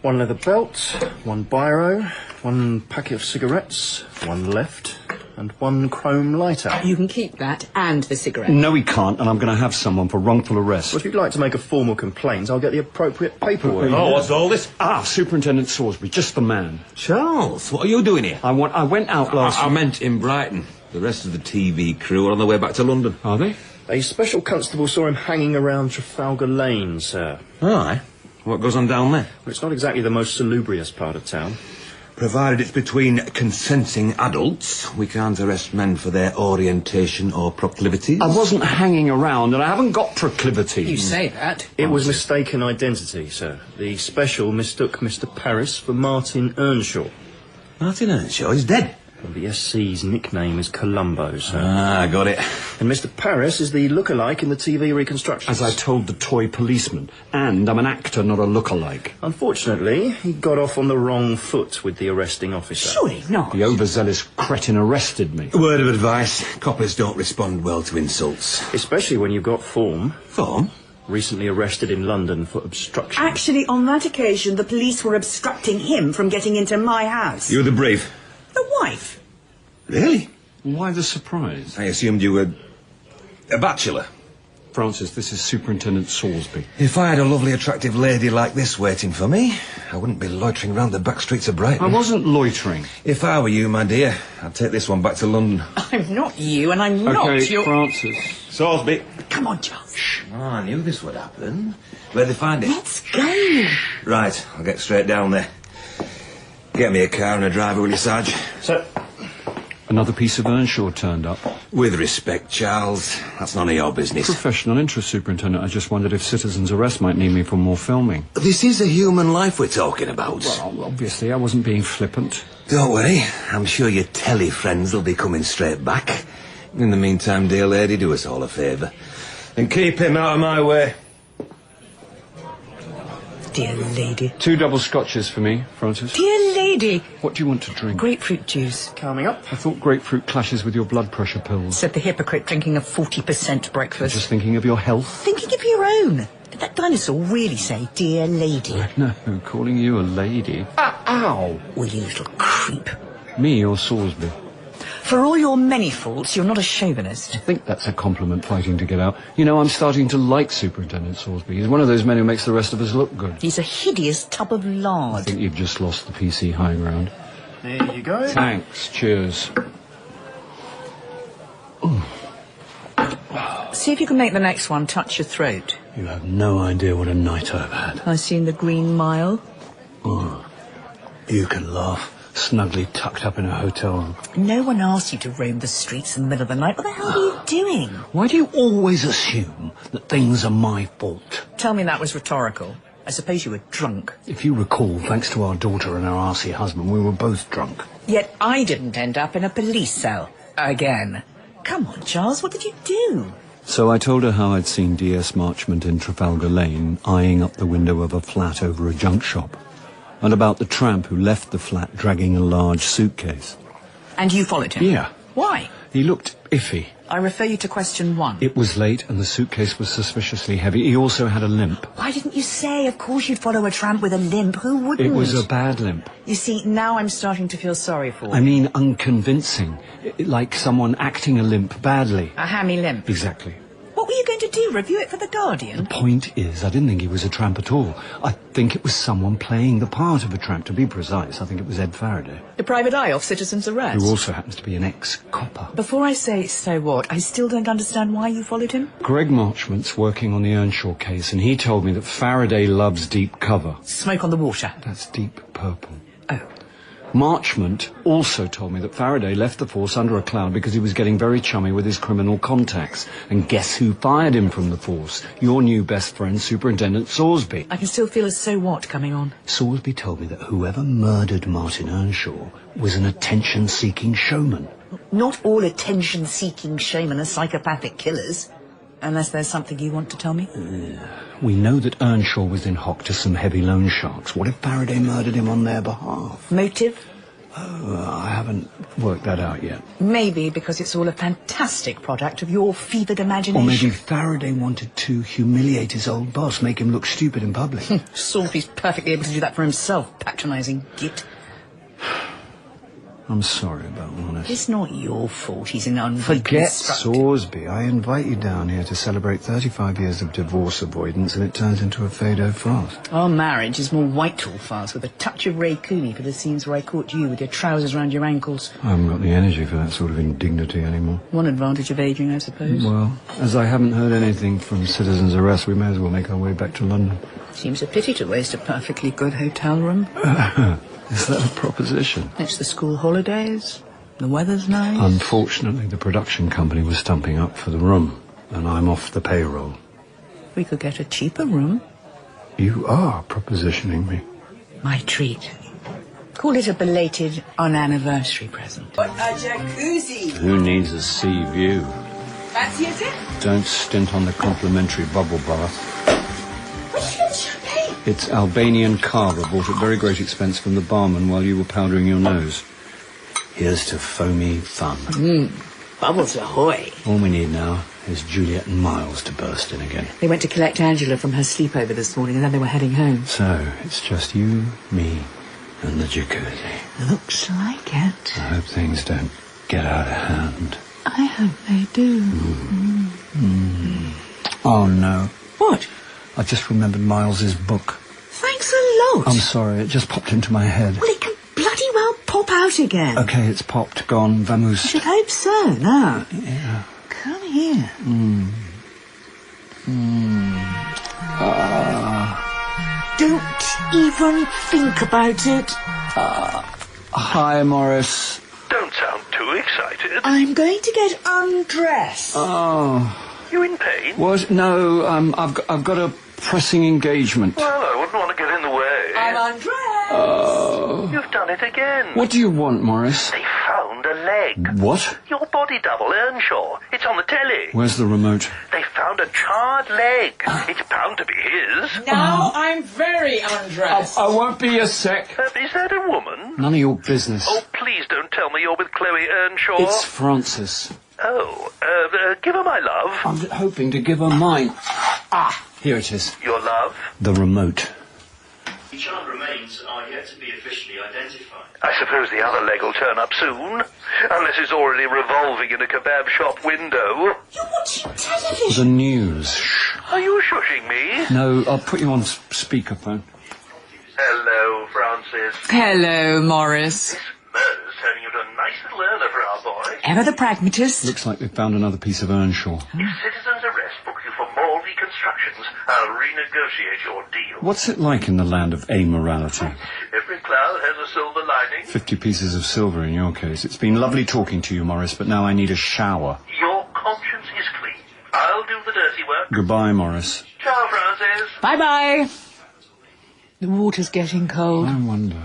One leather belt, one biro, one packet of cigarettes, one left, and one chrome lighter. You can keep that and the cigarette. No, he can't, and I'm going to have someone for wrongful arrest. Well, if you'd like to make a formal complaint, I'll get the appropriate paperwork. Oh, what's all this? Superintendent Sorsby, just the man. Charles, what are you doing here? I went out last... I meant in Brighton. The rest of the TV crew are on their way back to London. Are they? A special constable saw him hanging around Trafalgar Lane, sir. Aye. What goes on down there? Well, it's not exactly the most salubrious part of town. Provided it's between consenting adults, we can't arrest men for their orientation or proclivities. I wasn't hanging around, and I haven't got proclivities. You say that. It was mistaken identity, sir. The special mistook Mr. Paris for Martin Earnshaw. Martin Earnshaw is dead. Well, the SC's nickname is Columbo, sir. Ah, got it. And Mr. Paris is the look-alike in the TV reconstructions. As I told the toy policeman. And I'm an actor, not a look-alike. Unfortunately, he got off on the wrong foot with the arresting officer. Surely not. The overzealous cretin arrested me. A word of advice. Coppers don't respond well to insults. Especially when you've got form. Form? Recently arrested in London for obstruction. Actually, on that occasion, the police were obstructing him from getting into my house. You're the brief. The wife. Really? Why the surprise? I assumed you were a bachelor. Francis, this is Superintendent Sorsby. If I had a lovely, attractive lady like this waiting for me, I wouldn't be loitering round the back streets of Brighton. I wasn't loitering. If I were you, my dear, I'd take this one back to London. I'm not you, and I'm not your... Francis. Sorsby. Come on, Charles. Oh, I knew this would happen. Where'd they find it? Let's go. Right, I'll get straight down there. Get me a car and a driver, will you, Sarge? Sir. Another piece of Earnshaw turned up. With respect, Charles, that's none of your business. Professional interest, Superintendent. I just wondered if citizens' arrest might need me for more filming. This is a human life we're talking about. Well, obviously, I wasn't being flippant. Don't worry, I'm sure your telly friends will be coming straight back. In the meantime, dear lady, do us all a favour. And keep him out of my way. Dear lady. 2 double scotches for me, Francis. Dear lady. What do you want to drink? Grapefruit juice. Coming up. I thought grapefruit clashes with your blood pressure pills. Said the hypocrite drinking a 40% breakfast. Just thinking of your health? Thinking of your own. Did that dinosaur really say, dear lady? No, calling you a lady. Ow! Will you little creep? Me or Salisbury? For all your many faults, you're not a chauvinist. I think that's a compliment fighting to get out. You know, I'm starting to like Superintendent Salisbury. He's one of those men who makes the rest of us look good. He's a hideous tub of lard. I think you've just lost the PC high ground. There you go. Thanks. Cheers. See if you can make the next one touch your throat. You have no idea what a night I've had. I've seen the Green Mile. Oh, you can laugh. Snugly tucked up in a hotel room. No one asked you to roam the streets in the middle of the night. What the hell are you doing? Why do you always assume that things are my fault? Tell me that was rhetorical. I suppose you were drunk. If you recall, thanks to our daughter and our arsey husband, we were both drunk. Yet I didn't end up in a police cell. Again. Come on, Charles, what did you do? So I told her how I'd seen D.S. Marchmont in Trafalgar Lane eyeing up the window of a flat over a junk shop, and about the tramp who left the flat dragging a large suitcase. And you followed him? Yeah. Why? He looked iffy. I refer you to question 1. It was late and the suitcase was suspiciously heavy. He also had a limp. Why didn't you say? Of course you'd follow a tramp with a limp. Who wouldn't? It was a bad limp. You see, now I'm starting to feel sorry for you. I mean unconvincing. Like someone acting a limp badly. A hammy limp. Exactly. What were you going to do? Review it for The Guardian? The point is, I didn't think he was a tramp at all. I think it was someone playing the part of a tramp. To be precise, I think it was Ed Faraday. The private eye off citizen's arrest? Who also happens to be an ex-copper. Before I say so what, I still don't understand why you followed him. Greg Marchmont's working on the Earnshaw case, and he told me that Faraday loves deep cover. Smoke on the water. That's deep purple. Oh. Marchmont also told me that Faraday left the force under a cloud because he was getting very chummy with his criminal contacts. And guess who fired him from the force? Your new best friend, Superintendent Salisbury. I can still feel a so what coming on. Salisbury told me that whoever murdered Martin Earnshaw was an attention-seeking showman. Not all attention-seeking showmen are psychopathic killers. Unless there's something you want to tell me? We know that Earnshaw was in hock to some heavy loan sharks. What if Faraday murdered him on their behalf? Motive? I haven't worked that out yet. Maybe because it's all a fantastic product of your fevered imagination. Or maybe Faraday wanted to humiliate his old boss, make him look stupid in public. Salisbury's perfectly able to do that for himself, patronising git. I'm sorry about Honest. It's not your fault he's an Forget Salisbury. I invite you down here to celebrate 35 years of divorce avoidance, and it turns into a fado farce. Our marriage is more Whitehall farce with a touch of Ray Cooney for the scenes where I caught you with your trousers round your ankles. I haven't got the energy for that sort of indignity anymore. One advantage of ageing, I suppose. Well, as I haven't heard anything from citizen's arrest, we may as well make our way back to London. Seems a pity to waste a perfectly good hotel room. Is that a proposition? It's the school holidays. The weather's nice. Unfortunately, the production company was stumping up for the room, and I'm off the payroll. We could get a cheaper room. You are propositioning me. My treat. Call it a belated on-anniversary present. What a jacuzzi! Who needs a sea view? Fancy it? Don't stint on the complimentary bubble bath. Where'd you get champagne? It's Albanian Cava, bought at very great expense from the barman while you were powdering your nose. Here's to foamy fun. Bubbles ahoy. All we need now is Juliet and Miles to burst in again. They went to collect Angela from her sleepover this morning and then they were heading home. So, it's just you, me, and the jacuzzi. Looks like it. I hope things don't get out of hand. I hope they do. Oh, no. What? I just remembered Miles's book. Thanks a lot. I'm sorry, it just popped into my head. Well, it can bloody well pop out again. Okay, it's popped, gone, vamoose. I should hope so, no. Yeah. Come here. Don't even think about it. Hi, Morris. Don't sound too excited. I'm going to get undressed. Oh. You in pain? What? No, I've got a pressing engagement. Well, I wouldn't want to get in the way. I'm undressed. You've done it again. What do you want, Morris? They found a leg. What? Your body double, Earnshaw. It's on the telly. Where's the remote? They found a charred leg. It's bound to be his. Now I'm very undressed. I won't be a sec. Is that a woman? None of your business. Oh, please don't tell me you're with Chloe Earnshaw. It's Frances. Oh, give her my love. I'm hoping to give her mine. Here it is. Your love? The remote. The child remains are yet to be officially identified. I suppose the other leg will turn up soon. Unless it's already revolving in a kebab shop window. You're watching television. The news. Are you shushing me? No, I'll put you on speakerphone. Hello, Francis. Hello, Morris. Mer's turning into a nice little earner for our boy. Ever the pragmatist? Looks like we've found another piece of Earnshaw. If citizen's arrest books you for more reconstructions, I'll renegotiate your deal. What's it like in the land of amorality? Every cloud has a silver lining. 50 pieces of silver in your case. It's been lovely talking to you, Morris, but now I need a shower. Your conscience is clean. I'll do the dirty work. Goodbye, Morris. Ciao, Francis. Bye-bye. The water's getting cold. I wonder.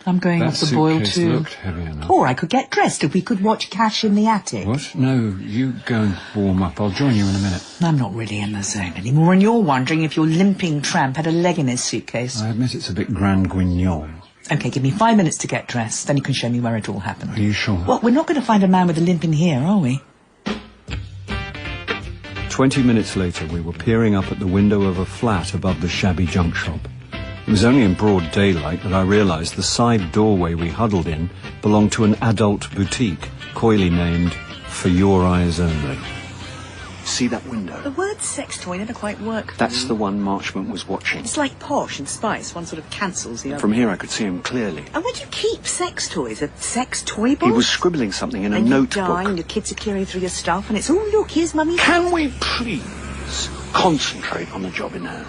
I'm going That off the boil suitcase too. looked heavy enough. Or I could get dressed if we could watch Cash in the Attic. What? No, you go and warm up. I'll join you in a minute. I'm not really in the zone anymore, and you're wondering if your limping tramp had a leg in his suitcase. I admit it's a bit grand guignon. Okay, give me 5 minutes to get dressed, then you can show me where it all happened. Are you sure? Well, we're not going to find a man with a limp in here, are we? 20 minutes later, we were peering up at the window of a flat above the shabby junk shop. It was only in broad daylight that I realised the side doorway we huddled in belonged to an adult boutique, coyly named For Your Eyes Only. See that window? The word sex toy never quite worked. That's the one Marchmont was watching. It's like Posh and Spice. One sort of cancels the other. From here I could see him clearly. And where do you keep sex toys? A sex toy box? He was scribbling something in a and notebook. You die and your kids are carrying through your stuff and it's, oh, look, here's Mummy's... Can we please concentrate on the job in hand?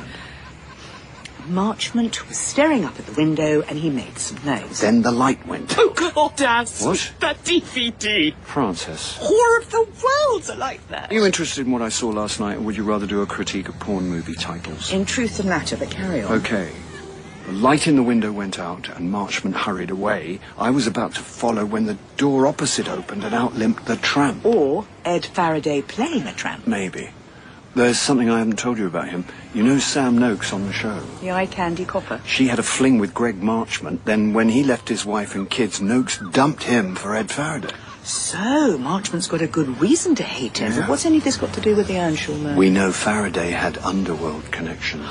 Marchmont was staring up at the window and he made some noise. Then the light went. Oh, God, Ass! What? That DVD! Francis. Whore of the worlds are like that. Are you interested in what I saw last night, or would you rather do a critique of porn movie titles? In truth and matter, but carry on. Okay. The light in the window went out and Marchmont hurried away. I was about to follow when the door opposite opened and out limped the tramp. Or Ed Faraday playing a tramp. Maybe. There's something I haven't told you about him. You know Sam Noakes on the show? The eye candy copper. She had a fling with Greg Marchmont. Then when he left his wife and kids, Noakes dumped him for Ed Faraday. So, Marchmont's got a good reason to hate him. Yeah. But what's any of this got to do with the Earnshaw murder? We know Faraday had underworld connections.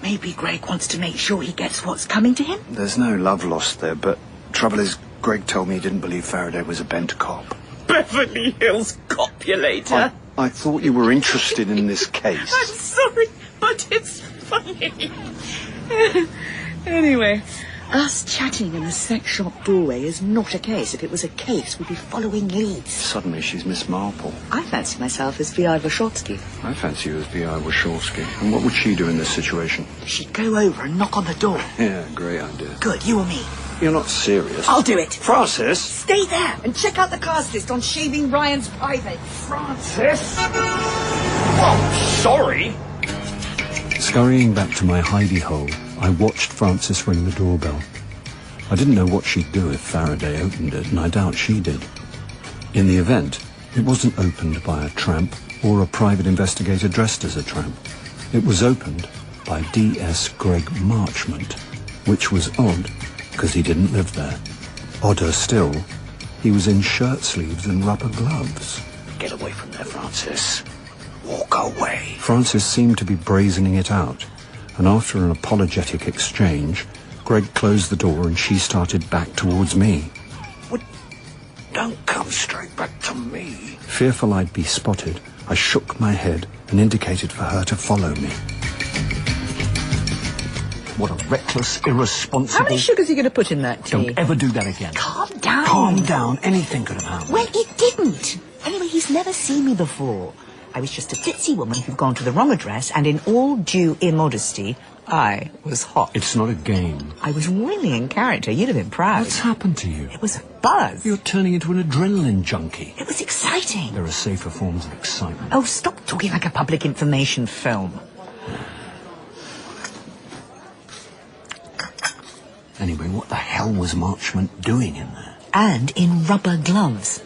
Maybe Greg wants to make sure he gets what's coming to him? There's no love lost there, but trouble is, Greg told me he didn't believe Faraday was a bent cop. Beverly Hills copulator. I thought you were interested in this case. I'm sorry, but it's funny. Anyway, us chatting in a sex shop doorway is not a case. If it was a case, we'd be following leads. Suddenly she's Miss Marple. I fancy myself as V.I. Wachowski. I fancy you as V.I. Wachowski. And what would she do in this situation? She'd go over and knock on the door. Yeah, great idea. Good, you or me? You're not serious. I'll do it. Francis! Stay there and check out the cast list on Shaving Ryan's Private. Francis! Oh, sorry! Scurrying back to my hidey hole, I watched Francis ring the doorbell. I didn't know what she'd do if Faraday opened it, and I doubt she did. In the event, it wasn't opened by a tramp or a private investigator dressed as a tramp. It was opened by D.S. Greg Marchmont, which was odd, because he didn't live there. Odder still, he was in shirt sleeves and rubber gloves. Get away from there, Francis. Walk away. Francis seemed to be brazening it out, and after an apologetic exchange, Greg closed the door and she started back towards me. What? Don't come straight back to me. Fearful I'd be spotted, I shook my head and indicated for her to follow me. What a reckless, irresponsible... How many sugars are you going to put in that tea? Don't ever do that again. Calm down. Calm down. Anything could have happened. Well, it didn't. Anyway, he's never seen me before. I was just a ditzy woman who'd gone to the wrong address, and in all due immodesty, I was hot. It's not a game. I was really in character. You'd have been proud. What's happened to you? It was a buzz. You're turning into an adrenaline junkie. It was exciting. There are safer forms of excitement. Oh, stop talking like a public information film. Anyway, what the hell was Marchment doing in there? And in rubber gloves.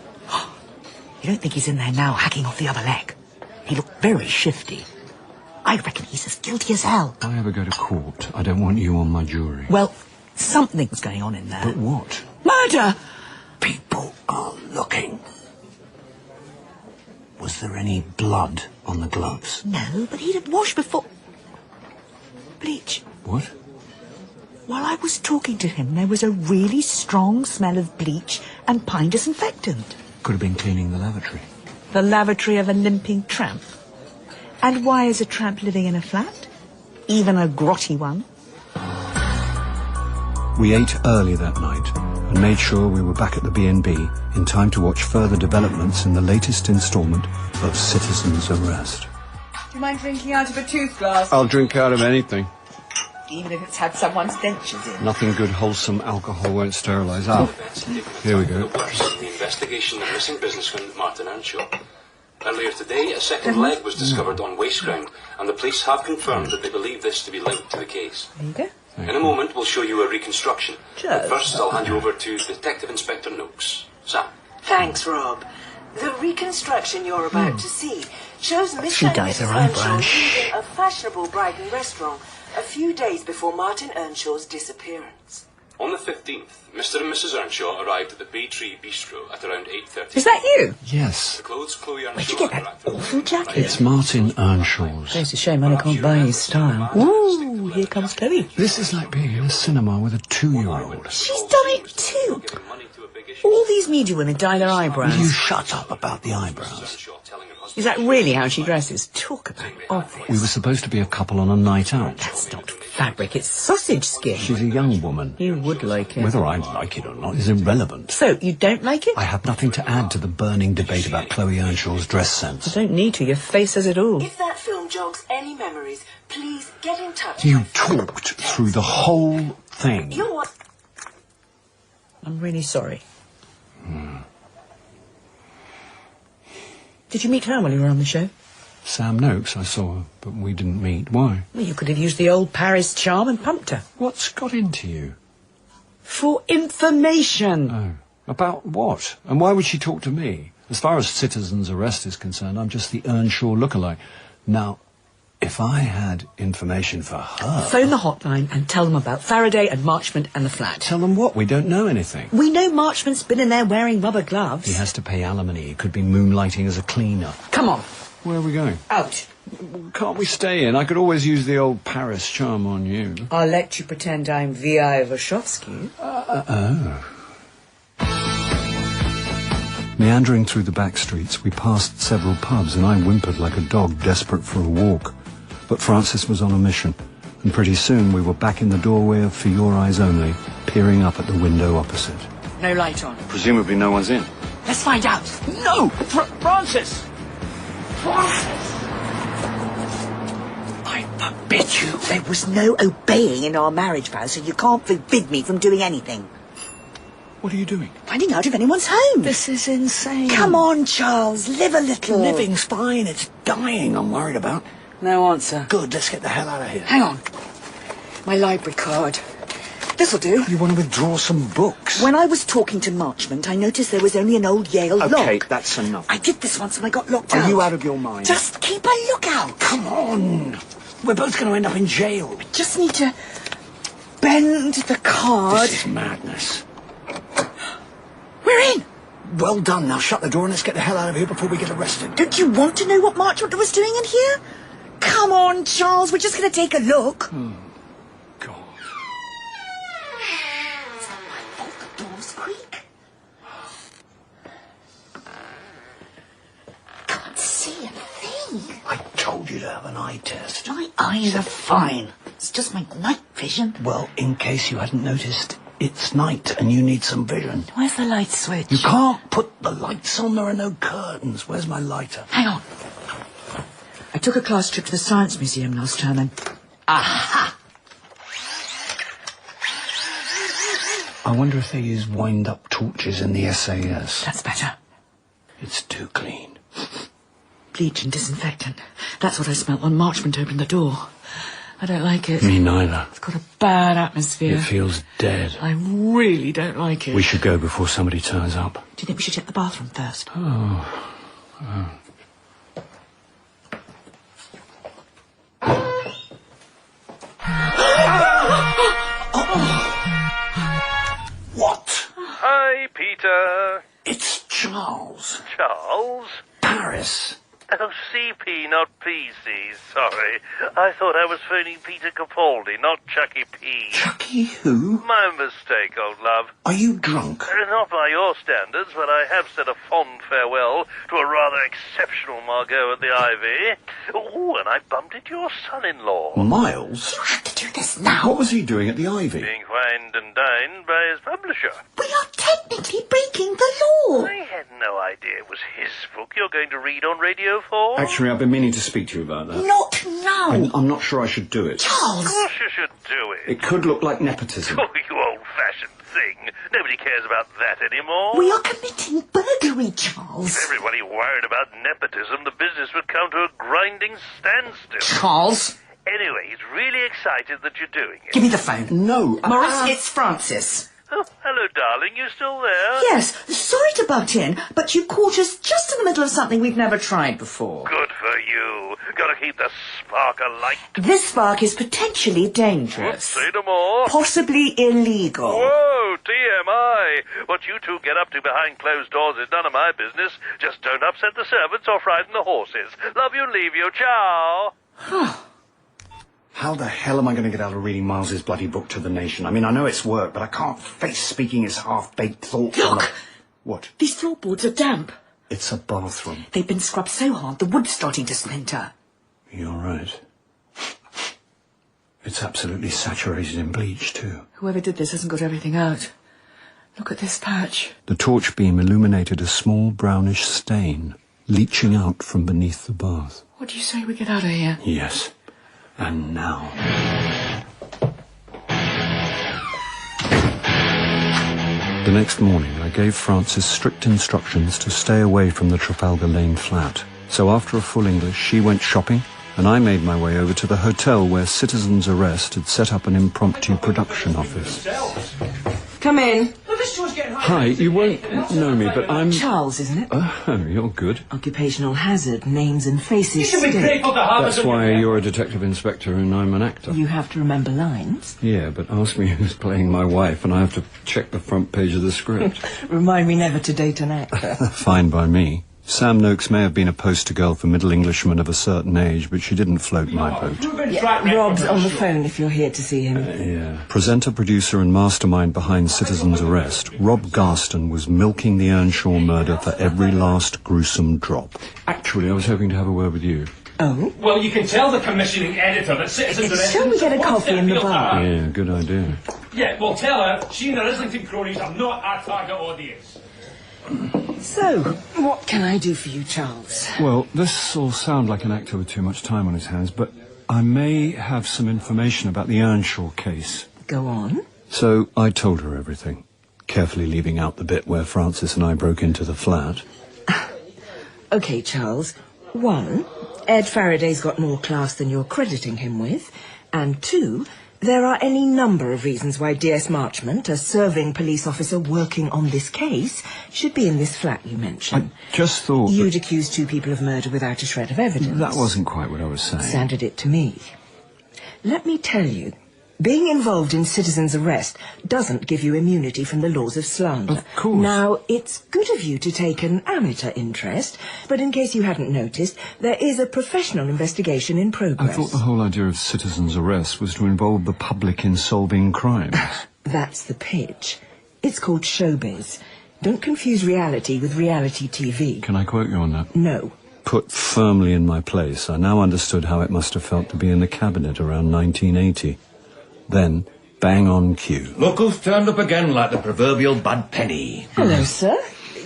You don't think he's in there now hacking off the other leg? He looked very shifty. I reckon he's as guilty as hell. If I ever go to court, I don't want you on my jury. Well, something's going on in there. But what? Murder! People are looking. Was there any blood on the gloves? No, but he'd have washed before... Bleach. What? While I was talking to him, there was a really strong smell of bleach and pine disinfectant. Could have been cleaning the lavatory. The lavatory of a limping tramp. And why is a tramp living in a flat? Even a grotty one? We ate early that night and made sure we were back at the B&B in time to watch further developments in the latest instalment of Citizen's Arrest. Do you mind drinking out of a tooth glass? I'll drink out of anything. Even if it's had someone's dentures in. Nothing good, wholesome alcohol won't sterilise. Ah, here we go. The investigation of missing businessman Martin Earnshaw. Earlier today, a second leg was discovered on waste ground, and the police have confirmed that they believe this to be linked to the case. There you go. In a moment, we'll show you a reconstruction. But Just. first, I'll hand you over to Detective Inspector Noakes. Sam. Thanks, Rob. The reconstruction you're about to see shows Mr. She and dyes her Mrs. eyebrows. Earnshaw leaving a fashionable Brighton restaurant a few days before Martin Earnshaw's disappearance. On the 15th, Mr. and Mrs. Earnshaw arrived at the Bay Tree Bistro at around 8:30. Is that you? Yes. The clothes Chloe Earnshaw... Where'd you get that awful jacket? It's Martin Earnshaw's. It's a shame I can't buy his style. Ooh, here comes Chloe. This is like being in a cinema with a 2-year-old. She's done it too. All these media women dye their eyebrows. Will you shut up about the eyebrows? Is that really how she dresses? Talk about obvious. We were supposed to be a couple on a night out. That's not fabric, it's sausage skin. She's a young woman. You would like it. Whether I like it or not is irrelevant. So, you don't like it? I have nothing to add to the burning debate about Chloe Earnshaw's dress sense. You don't need to, your face says it all. If that film jogs any memories, please get in touch. You talked through the whole thing. You're what? I'm really sorry. Did you meet her while you were on the show? Sam Noakes, I saw her, but we didn't meet. Why? Well, you could have used the old Paris charm and pumped her. What's got into you? For information. Oh. About what? And why would she talk to me? As far as Citizen's Arrest is concerned, I'm just the Earnshaw lookalike. Now, if I had information for her... Phone the hotline and tell them about Faraday and Marchment and the flat. Tell them what? We don't know anything. We know Marchment's been in there wearing rubber gloves. He has to pay alimony. He could be moonlighting as a cleaner. Come on. Where are we going? Out. Can't we stay in? I could always use the old Paris charm on you. I'll let you pretend I'm V.I. Warshawski. Oh. Meandering through the back streets, we passed several pubs, and I whimpered like a dog desperate for a walk. But Francis was on a mission, and pretty soon we were back in the doorway of For Your Eyes Only, peering up at the window opposite. No light on. Presumably no one's in. Let's find out. No! Francis! Francis! I forbid you. There was no obeying in our marriage vow, so you can't forbid me from doing anything. What are you doing? Finding out if anyone's home. This is insane. Come on, Charles, live a little. Living's fine. It's dying I'm worried about. No answer. Good, let's get the hell out of here. Hang on. My library card. This'll do. You want to withdraw some books? When I was talking to Marchment, I noticed there was only an old Yale lock. Okay, that's enough. I did this once and I got locked out. Are you out of your mind? Just keep a lookout. Come on. We're both going to end up in jail. Just need to bend the card. This is madness. We're in. Well done. Now shut the door and let's get the hell out of here before we get arrested. Don't you want to know what Marchment was doing in here? Come on, Charles, we're just going to take a look. God. Is that my fault the doors creak? Can't see a thing. I told you to have an eye test. My eyes are fine. It's just my night vision. Well, in case you hadn't noticed, it's night and you need some vision. Where's the light switch? You can't put the lights on. There are no curtains. Where's my lighter? Hang on. I took a class trip to the Science Museum last term and... Aha! I wonder if they use wind-up torches in the SAS. That's better. It's too clean. Bleach and disinfectant. That's what I smelt when Marchment opened the door. I don't like it. Me neither. It's got a bad atmosphere. It feels dead. I really don't like it. We should go before somebody turns up. Do you think we should check the bathroom first? Oh. What? Hi, Peter. It's Charles. Charles? Paris. Oh, CP, not PC, sorry. I thought I was phoning Peter Capaldi, not Chucky P. Chucky who? My mistake, old love. Are you drunk? Not by your standards, but I have said a fond farewell to a rather exceptional Margot at the Ivy. Oh, and I bumped into your son-in-law. Miles? You have to do this now. What was he doing at the Ivy? Being fined and dined by his publisher. We are technically breaking the law. I had no idea it was his book you're going to read on Radio 4. Actually, I've been meaning to speak to you about that. Not now. I'm not sure I should do it. Charles! Of course you should do it. It could look like nepotism. Oh, you old-fashioned thing. Nobody cares about that anymore. We are committing burglary, Charles. If everybody worried about nepotism, the business would come to a grinding standstill. Charles? Anyway, he's really excited that you're doing it. Give me the phone. No. Morris, it's Francis. Oh, hello, darling. You still there? Yes, sorry to butt in, but you caught us just in the middle of something we've never tried before. Good for you. Gotta keep the spark alight. This spark is potentially dangerous. Say no more. Possibly illegal. Whoa, TMI. What you two get up to behind closed doors is none of my business. Just don't upset the servants or frighten the horses. Love you, leave you. Ciao. How the hell am I going to get out of reading Miles's bloody book to the nation? I mean, I know it's work, but I can't face speaking his half-baked thoughts on Look! What? These floorboards are damp. It's a bathroom. They've been scrubbed so hard the wood's starting to splinter. You're right. It's absolutely saturated in bleach, too. Whoever did this hasn't got everything out. Look at this patch. The torch beam illuminated a small brownish stain, leaching out from beneath the bath. What do you say we get out of here? Yes. And now. The next morning, I gave Frances strict instructions to stay away from the Trafalgar Lane flat. So after a full English, she went shopping, and I made my way over to the hotel where Citizens Arrest had set up an impromptu production office. Come in. Hi, you won't know me, but I'm... Charles, isn't it? Oh, you're good. Occupational hazard, names and faces. You should be grateful to have us. That's why you're a detective inspector and I'm an actor. You have to remember lines. Yeah, but ask me who's playing my wife and I have to check the front page of the script. Remind me never to date an actor. Fine by me. Sam Noakes may have been a poster girl for middle Englishmen of a certain age, but she didn't float my boat. Yeah, Rob's on the phone if you're here to see him. Yeah. Presenter, producer and mastermind behind Citizens Arrest, Rob Garston was milking the Earnshaw murder for every last gruesome drop. Actually, I was hoping to have a word with you. Oh? Well, you can tell the commissioning editor that Citizens Arrest... Shall we get a coffee in the bar? Yeah, good idea. Yeah, well, tell her she and her Islington cronies are not our target audience. So, what can I do for you, Charles? Well, this will sound like an actor with too much time on his hands, but I may have some information about the Earnshaw case. Go on. So I told her everything, carefully leaving out the bit where Francis and I broke into the flat. OK, Charles. 1, Ed Faraday's got more class than you're crediting him with. And 2, there are any number of reasons why D.S. Marchmont, a serving police officer working on this case, should be in this flat you mentioned. I just thought... You'd accuse 2 people of murder without a shred of evidence. That wasn't quite what I was saying. Sounded it to me. Let me tell you, being involved in Citizens Arrest doesn't give you immunity from the laws of slander. Of course. Now, it's good of you to take an amateur interest, but in case you hadn't noticed, there is a professional investigation in progress. I thought the whole idea of Citizens Arrest was to involve the public in solving crimes. That's the pitch. It's called showbiz. Don't confuse reality with reality TV. Can I quote you on that? No. Put firmly in my place, I now understood how it must have felt to be in the cabinet around 1980. Then, bang on cue. Look who's turned up again like the proverbial bad penny. Hello, sir.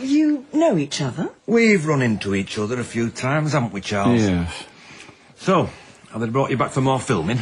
You know each other? We've run into each other a few times, haven't we, Charles? Yes. So, have they brought you back for more filming?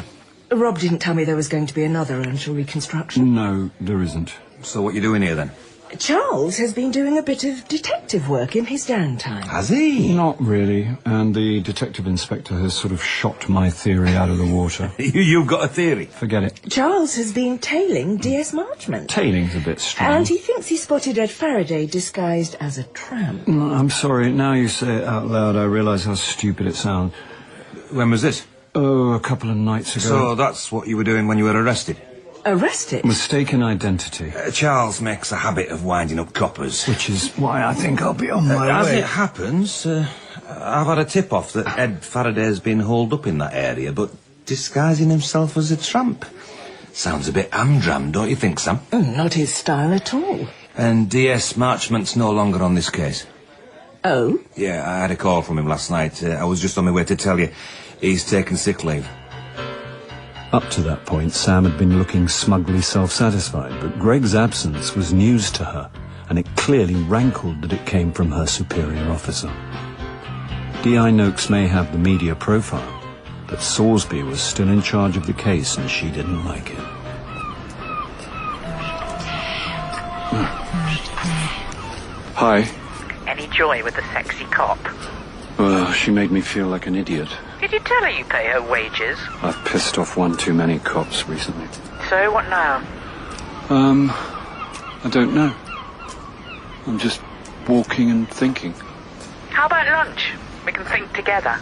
Rob didn't tell me there was going to be another Earnshaw reconstruction. No, there isn't. So what you doing here, then? Charles has been doing a bit of detective work in his downtime. Has he? Not really. And the detective inspector has sort of shot my theory out of the water. You've got a theory? Forget it. Charles has been tailing DS Marchment. Tailing's a bit strong. And he thinks he spotted Ed Faraday disguised as a tramp. I'm sorry, now you say it out loud, I realise how stupid it sounds. When was this? Oh, a couple of nights ago. So that's what you were doing when you were arrested? Arrested? Mistaken identity. Charles makes a habit of winding up coppers. Which is why I think I'll be on my way. As it happens, I've had a tip-off that Ed Faraday's been holed up in that area, but disguising himself as a tramp. Sounds a bit Amdram, don't you think, Sam? Not his style at all. And DS Marchment's no longer on this case. Oh? Yeah, I had a call from him last night. I was just on my way to tell you. He's taken sick leave. Up to that point, Sam had been looking smugly self-satisfied, but Greg's absence was news to her, and it clearly rankled that it came from her superior officer. D.I. Noakes may have the media profile, but Salisbury was still in charge of the case, and she didn't like it. Hi. Any joy with the sexy cop? Well, she made me feel like an idiot. Did you tell her you pay her wages? I've pissed off one too many cops recently. So, what now? I don't know. I'm just walking and thinking. How about lunch? We can think together.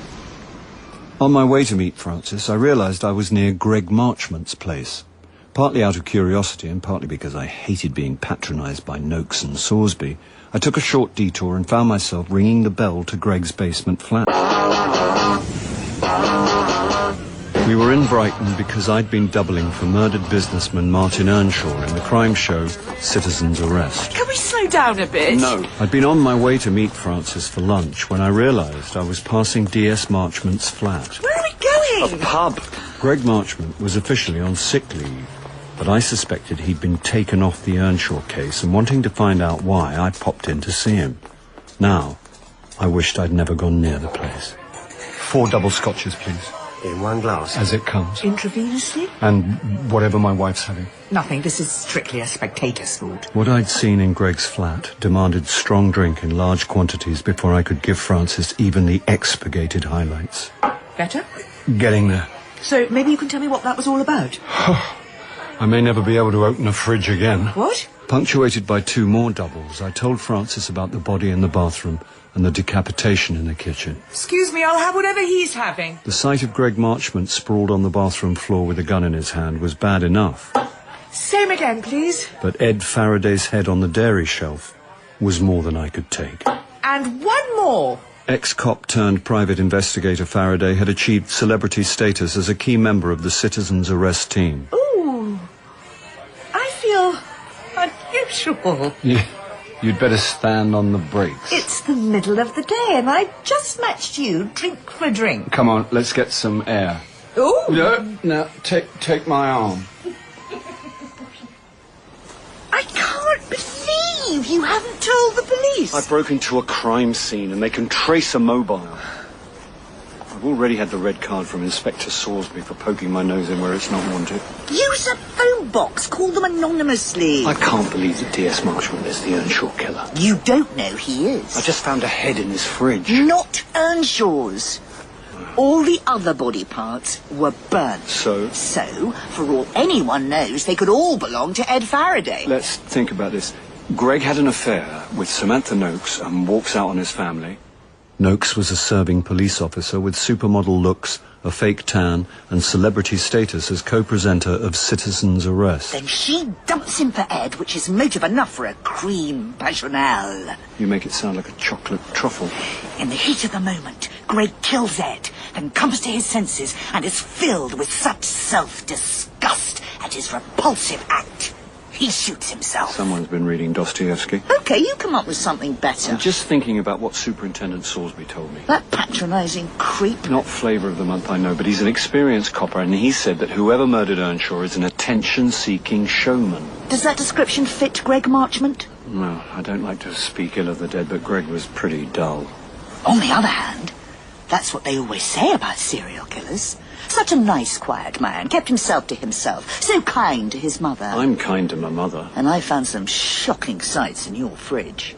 On my way to meet Francis, I realised I was near Greg Marchmont's place. Partly out of curiosity and partly because I hated being patronised by Noakes and Salisbury, I took a short detour and found myself ringing the bell to Greg's basement flat. We were in Brighton because I'd been doubling for murdered businessman Martin Earnshaw in the crime show Citizen's Arrest. Can we slow down a bit? No. I'd been on my way to meet Francis for lunch when I realised I was passing DS Marchmont's flat. Where are we going? A pub. Greg Marchmont was officially on sick leave, but I suspected he'd been taken off the Earnshaw case, and wanting to find out why, I popped in to see him. Now, I wished I'd never gone near the place. 4 double scotches, please. In one glass? As it comes. Intravenously? And whatever my wife's having. Nothing. This is strictly a spectator's sport. What I'd seen in Greg's flat demanded strong drink in large quantities before I could give Francis even the expurgated highlights. Better? Getting there. So maybe you can tell me what that was all about? I may never be able to open a fridge again. What? Punctuated by 2 more doubles, I told Francis about the body in the bathroom and the decapitation in the kitchen. Excuse me, I'll have whatever he's having. The sight of Greg Marchmont sprawled on the bathroom floor with a gun in his hand was bad enough. Same again, please. But Ed Faraday's head on the dairy shelf was more than I could take. And one more. Ex-cop turned private investigator Faraday had achieved celebrity status as a key member of the Citizen's Arrest team. Ooh. I feel unusual. Yeah. You'd better stand on the brakes. It's the middle of the day and I just matched you drink for drink. Come on, let's get some air. Ooh. No, take my arm. I can't believe you haven't told the police. I broke into a crime scene and they can trace a mobile. I've already had the red card from Inspector Salisbury for poking my nose in where it's not wanted. Use a phone box. Call them anonymously. I can't believe that DS Marchmont is the Earnshaw killer. You don't know he is. I just found a head in his fridge. Not Earnshaw's. All the other body parts were burnt. So? So, for all anyone knows, they could all belong to Ed Faraday. Let's think about this. Greg had an affair with Samantha Noakes and walks out on his family. Noakes was a serving police officer with supermodel looks, a fake tan, and celebrity status as co-presenter of Citizen's Arrest. Then she dumps him for Ed, which is motive enough for a creme passionnel. You make it sound like a chocolate truffle. In the heat of the moment, Greg kills Ed, then comes to his senses and is filled with such self-disgust at his repulsive act. He shoots himself. Someone's been reading Dostoevsky. Okay, you come up with something better. I'm just thinking about what Superintendent Salisbury told me. That patronising creep. Not flavour of the month, I know, but he's an experienced copper, and he said that whoever murdered Earnshaw is an attention-seeking showman. Does that description fit Greg Marchmont? No, I don't like to speak ill of the dead, but Greg was pretty dull. On the other hand, That's what they always say about serial killers. Such a nice, quiet man, kept himself to himself, so kind to his mother. I'm kind to my mother. And I found some shocking sights in your fridge.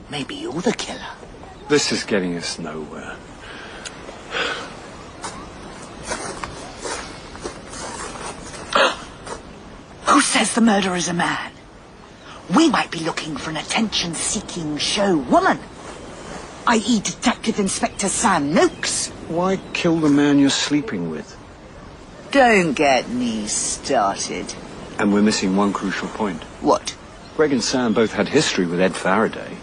Maybe you're the killer. This is getting us nowhere. Who says the murderer's a man? We might be looking for an attention-seeking show woman, i.e. Detective Inspector Sam Noakes. Why kill the man you're sleeping with? Don't get me started. And we're missing one crucial point. What? Greg and Sam both had history with Ed Faraday.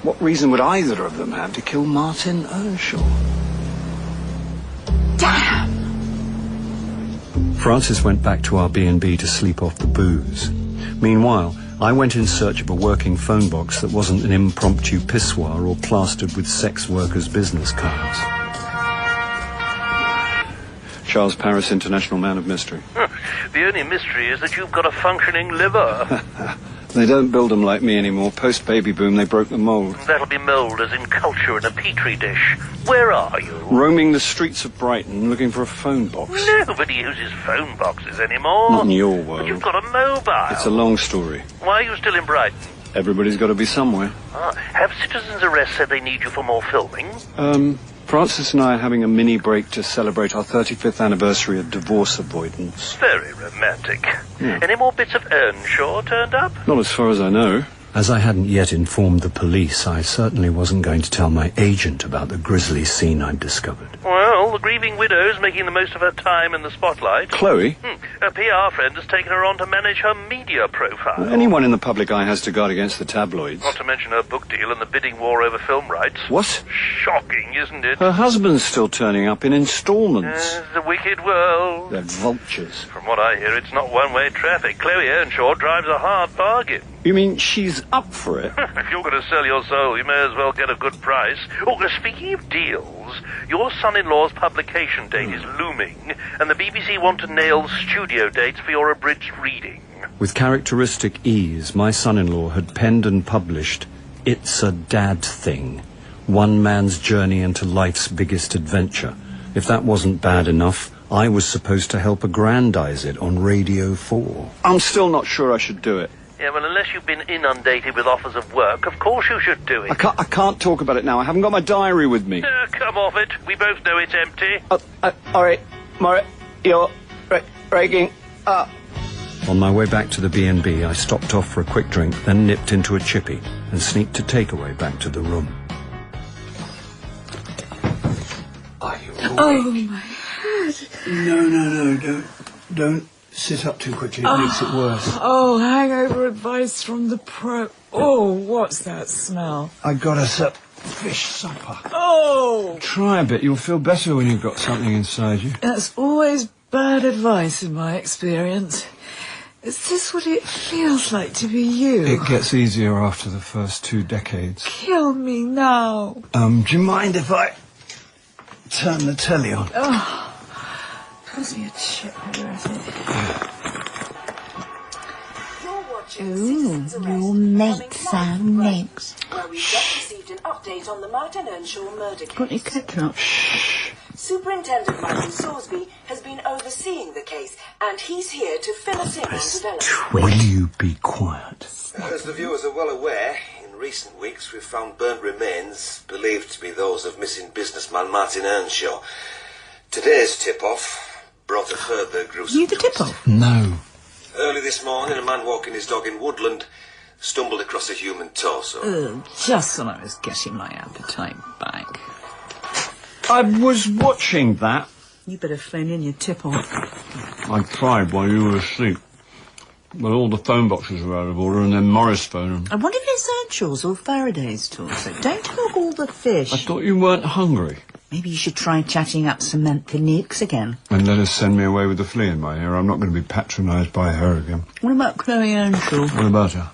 What reason would either of them have to kill Martin Earnshaw? Damn! Francis went back to our B&B to sleep off the booze. Meanwhile, I went in search of a working phone box that wasn't an impromptu pissoir or plastered with sex workers' business cards. Charles Paris, International Man of Mystery. The only mystery is that you've got a functioning liver. They don't build them like me anymore. Post-baby boom, they broke the mould. That'll be mould as in culture in a petri dish. Where are you? Roaming the streets of Brighton looking for a phone box. Nobody uses phone boxes anymore. Not in your world. But you've got a mobile. It's a long story. Why are you still in Brighton? Everybody's got to be somewhere. Have citizens' arrest said they need you for more filming? Francis and I are having a mini break to celebrate our 35th anniversary of divorce avoidance. Very romantic. Yeah. Any more bits of Earnshaw turned up? Not as far as I know. As I hadn't yet informed the police, I certainly wasn't going to tell my agent about the grisly scene I'd discovered. Well, the grieving widow's making the most of her time in the spotlight. Chloe? A PR friend has taken her on to manage her media profile. Anyone in the public eye has to guard against the tabloids. Not to mention her book deal and the bidding war over film rights. What? Shocking, isn't it? Her husband's still turning up in installments. The wicked world. They're vultures. From what I hear, it's not one-way traffic. Chloe Earnshaw drives a hard bargain. You mean she's up for it? If you're going to sell your soul, you may as well get a good price. Oh, speaking of deals, your son-in-law's publication date is looming, and the BBC want to nail studio dates for your abridged reading. With characteristic ease, my son-in-law had penned and published It's a Dad Thing, one man's journey into life's biggest adventure. If that wasn't bad enough, I was supposed to help aggrandize it on Radio 4. I'm still not sure I should do it. Yeah, well, unless you've been inundated with offers of work, of course you should do it. I can't talk about it now. I haven't got my diary with me. Come off it. We both know it's empty. All right, Mara, you're breaking up. On my way back to the B&B, I stopped off for a quick drink, then nipped into a chippy and sneaked a takeaway back to the room. Are you all right? Oh, my head. No, don't sit up too quickly. It makes it worse. Oh, hangover advice from the pro. Oh, what's that smell? I got us a fish supper. Oh! Try a bit. You'll feel better when you've got something inside you. That's always bad advice in my experience. Is this what it feels like to be you? It gets easier after the first 2 decades. Kill me now. Do you mind if I turn the telly on? Oh. Pass me a chip here, I think. Ooh, your mate, Sam Noakes. Well, we've just received an update on the Martin Earnshaw murder case. Got your ketchup? Superintendent Michael Sorsby has been overseeing the case, and he's here to fill us in on developments. Will you be quiet? As the viewers are well aware, in recent weeks we've found burnt remains believed to be those of missing businessman Martin Earnshaw. Today's tip-off brought a further gruesome... You the tip-off? No. Early this morning, a man walking his dog in Woodland stumbled across a human torso. Just when I was getting my appetite back. I was watching that. You better phone in your tip-off. I tried while you were asleep. Well, all the phone boxes were out of order, and then Morris phoned them. I wonder if it's Earnshaw's or Faraday's torso. Don't cook all the fish. I thought you weren't hungry. Maybe you should try chatting up Samantha Nukes again. And let her send me away with the flea in my ear. I'm not going to be patronised by her again. What about Chloe Earnshaw? What about her?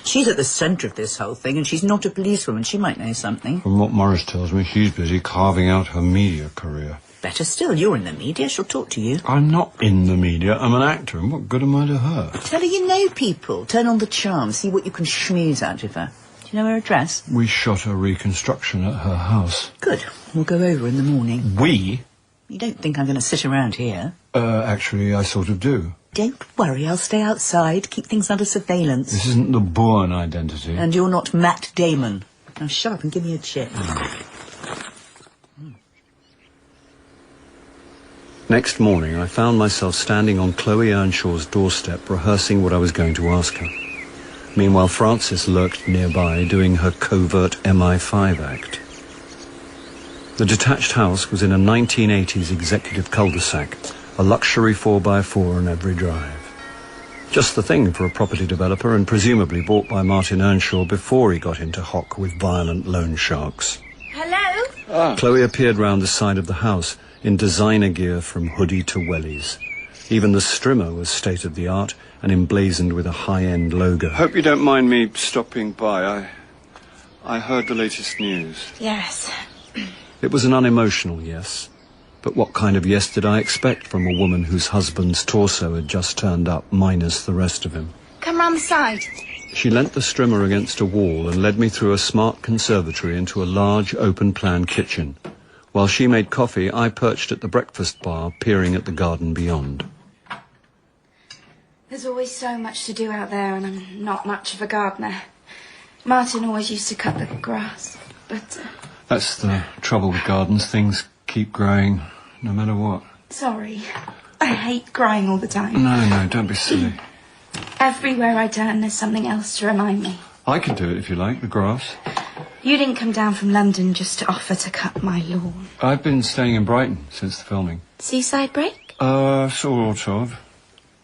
She's at the centre of this whole thing, and she's not a policewoman. She might know something. From what Morris tells me, she's busy carving out her media career. Better still, you're in the media. She'll talk to you. I'm not in the media. I'm an actor, and what good am I to her? Tell her you know people. Turn on the charm. See what you can schmooze out of her. Do you know her address? We shot a reconstruction at her house. Good. We'll go over in the morning. We? You don't think I'm going to sit around here? Actually, I sort of do. Don't worry, I'll stay outside, keep things under surveillance. This isn't the Bourne identity. And you're not Matt Damon. Now shut up and give me a chip. Next morning, I found myself standing on Chloe Earnshaw's doorstep, rehearsing what I was going to ask her. Meanwhile, Frances lurked nearby, doing her covert MI5 act. The detached house was in a 1980s executive cul-de-sac, a luxury 4x4 on every drive. Just the thing for a property developer, and presumably bought by Martin Earnshaw before he got into hock with violent loan sharks. Hello? Chloe appeared round the side of the house, in designer gear from hoodie to wellies. Even the strimmer was state-of-the-art and emblazoned with a high-end logo. Hope you don't mind me stopping by. I heard the latest news. Yes. It was an unemotional yes. But what kind of yes did I expect from a woman whose husband's torso had just turned up, minus the rest of him? Come round the side. She leant the strimmer against a wall and led me through a smart conservatory into a large, open-plan kitchen. While she made coffee, I perched at the breakfast bar, peering at the garden beyond. There's always so much to do out there, and I'm not much of a gardener. Martin always used to cut the grass, but... That's the trouble with gardens. Things keep growing, no matter what. Sorry. I hate crying all the time. No, don't be silly. Everywhere I turn, there's something else to remind me. I can do it if you like, the grass. You didn't come down from London just to offer to cut my lawn. I've been staying in Brighton since the filming. Seaside break? Sort of.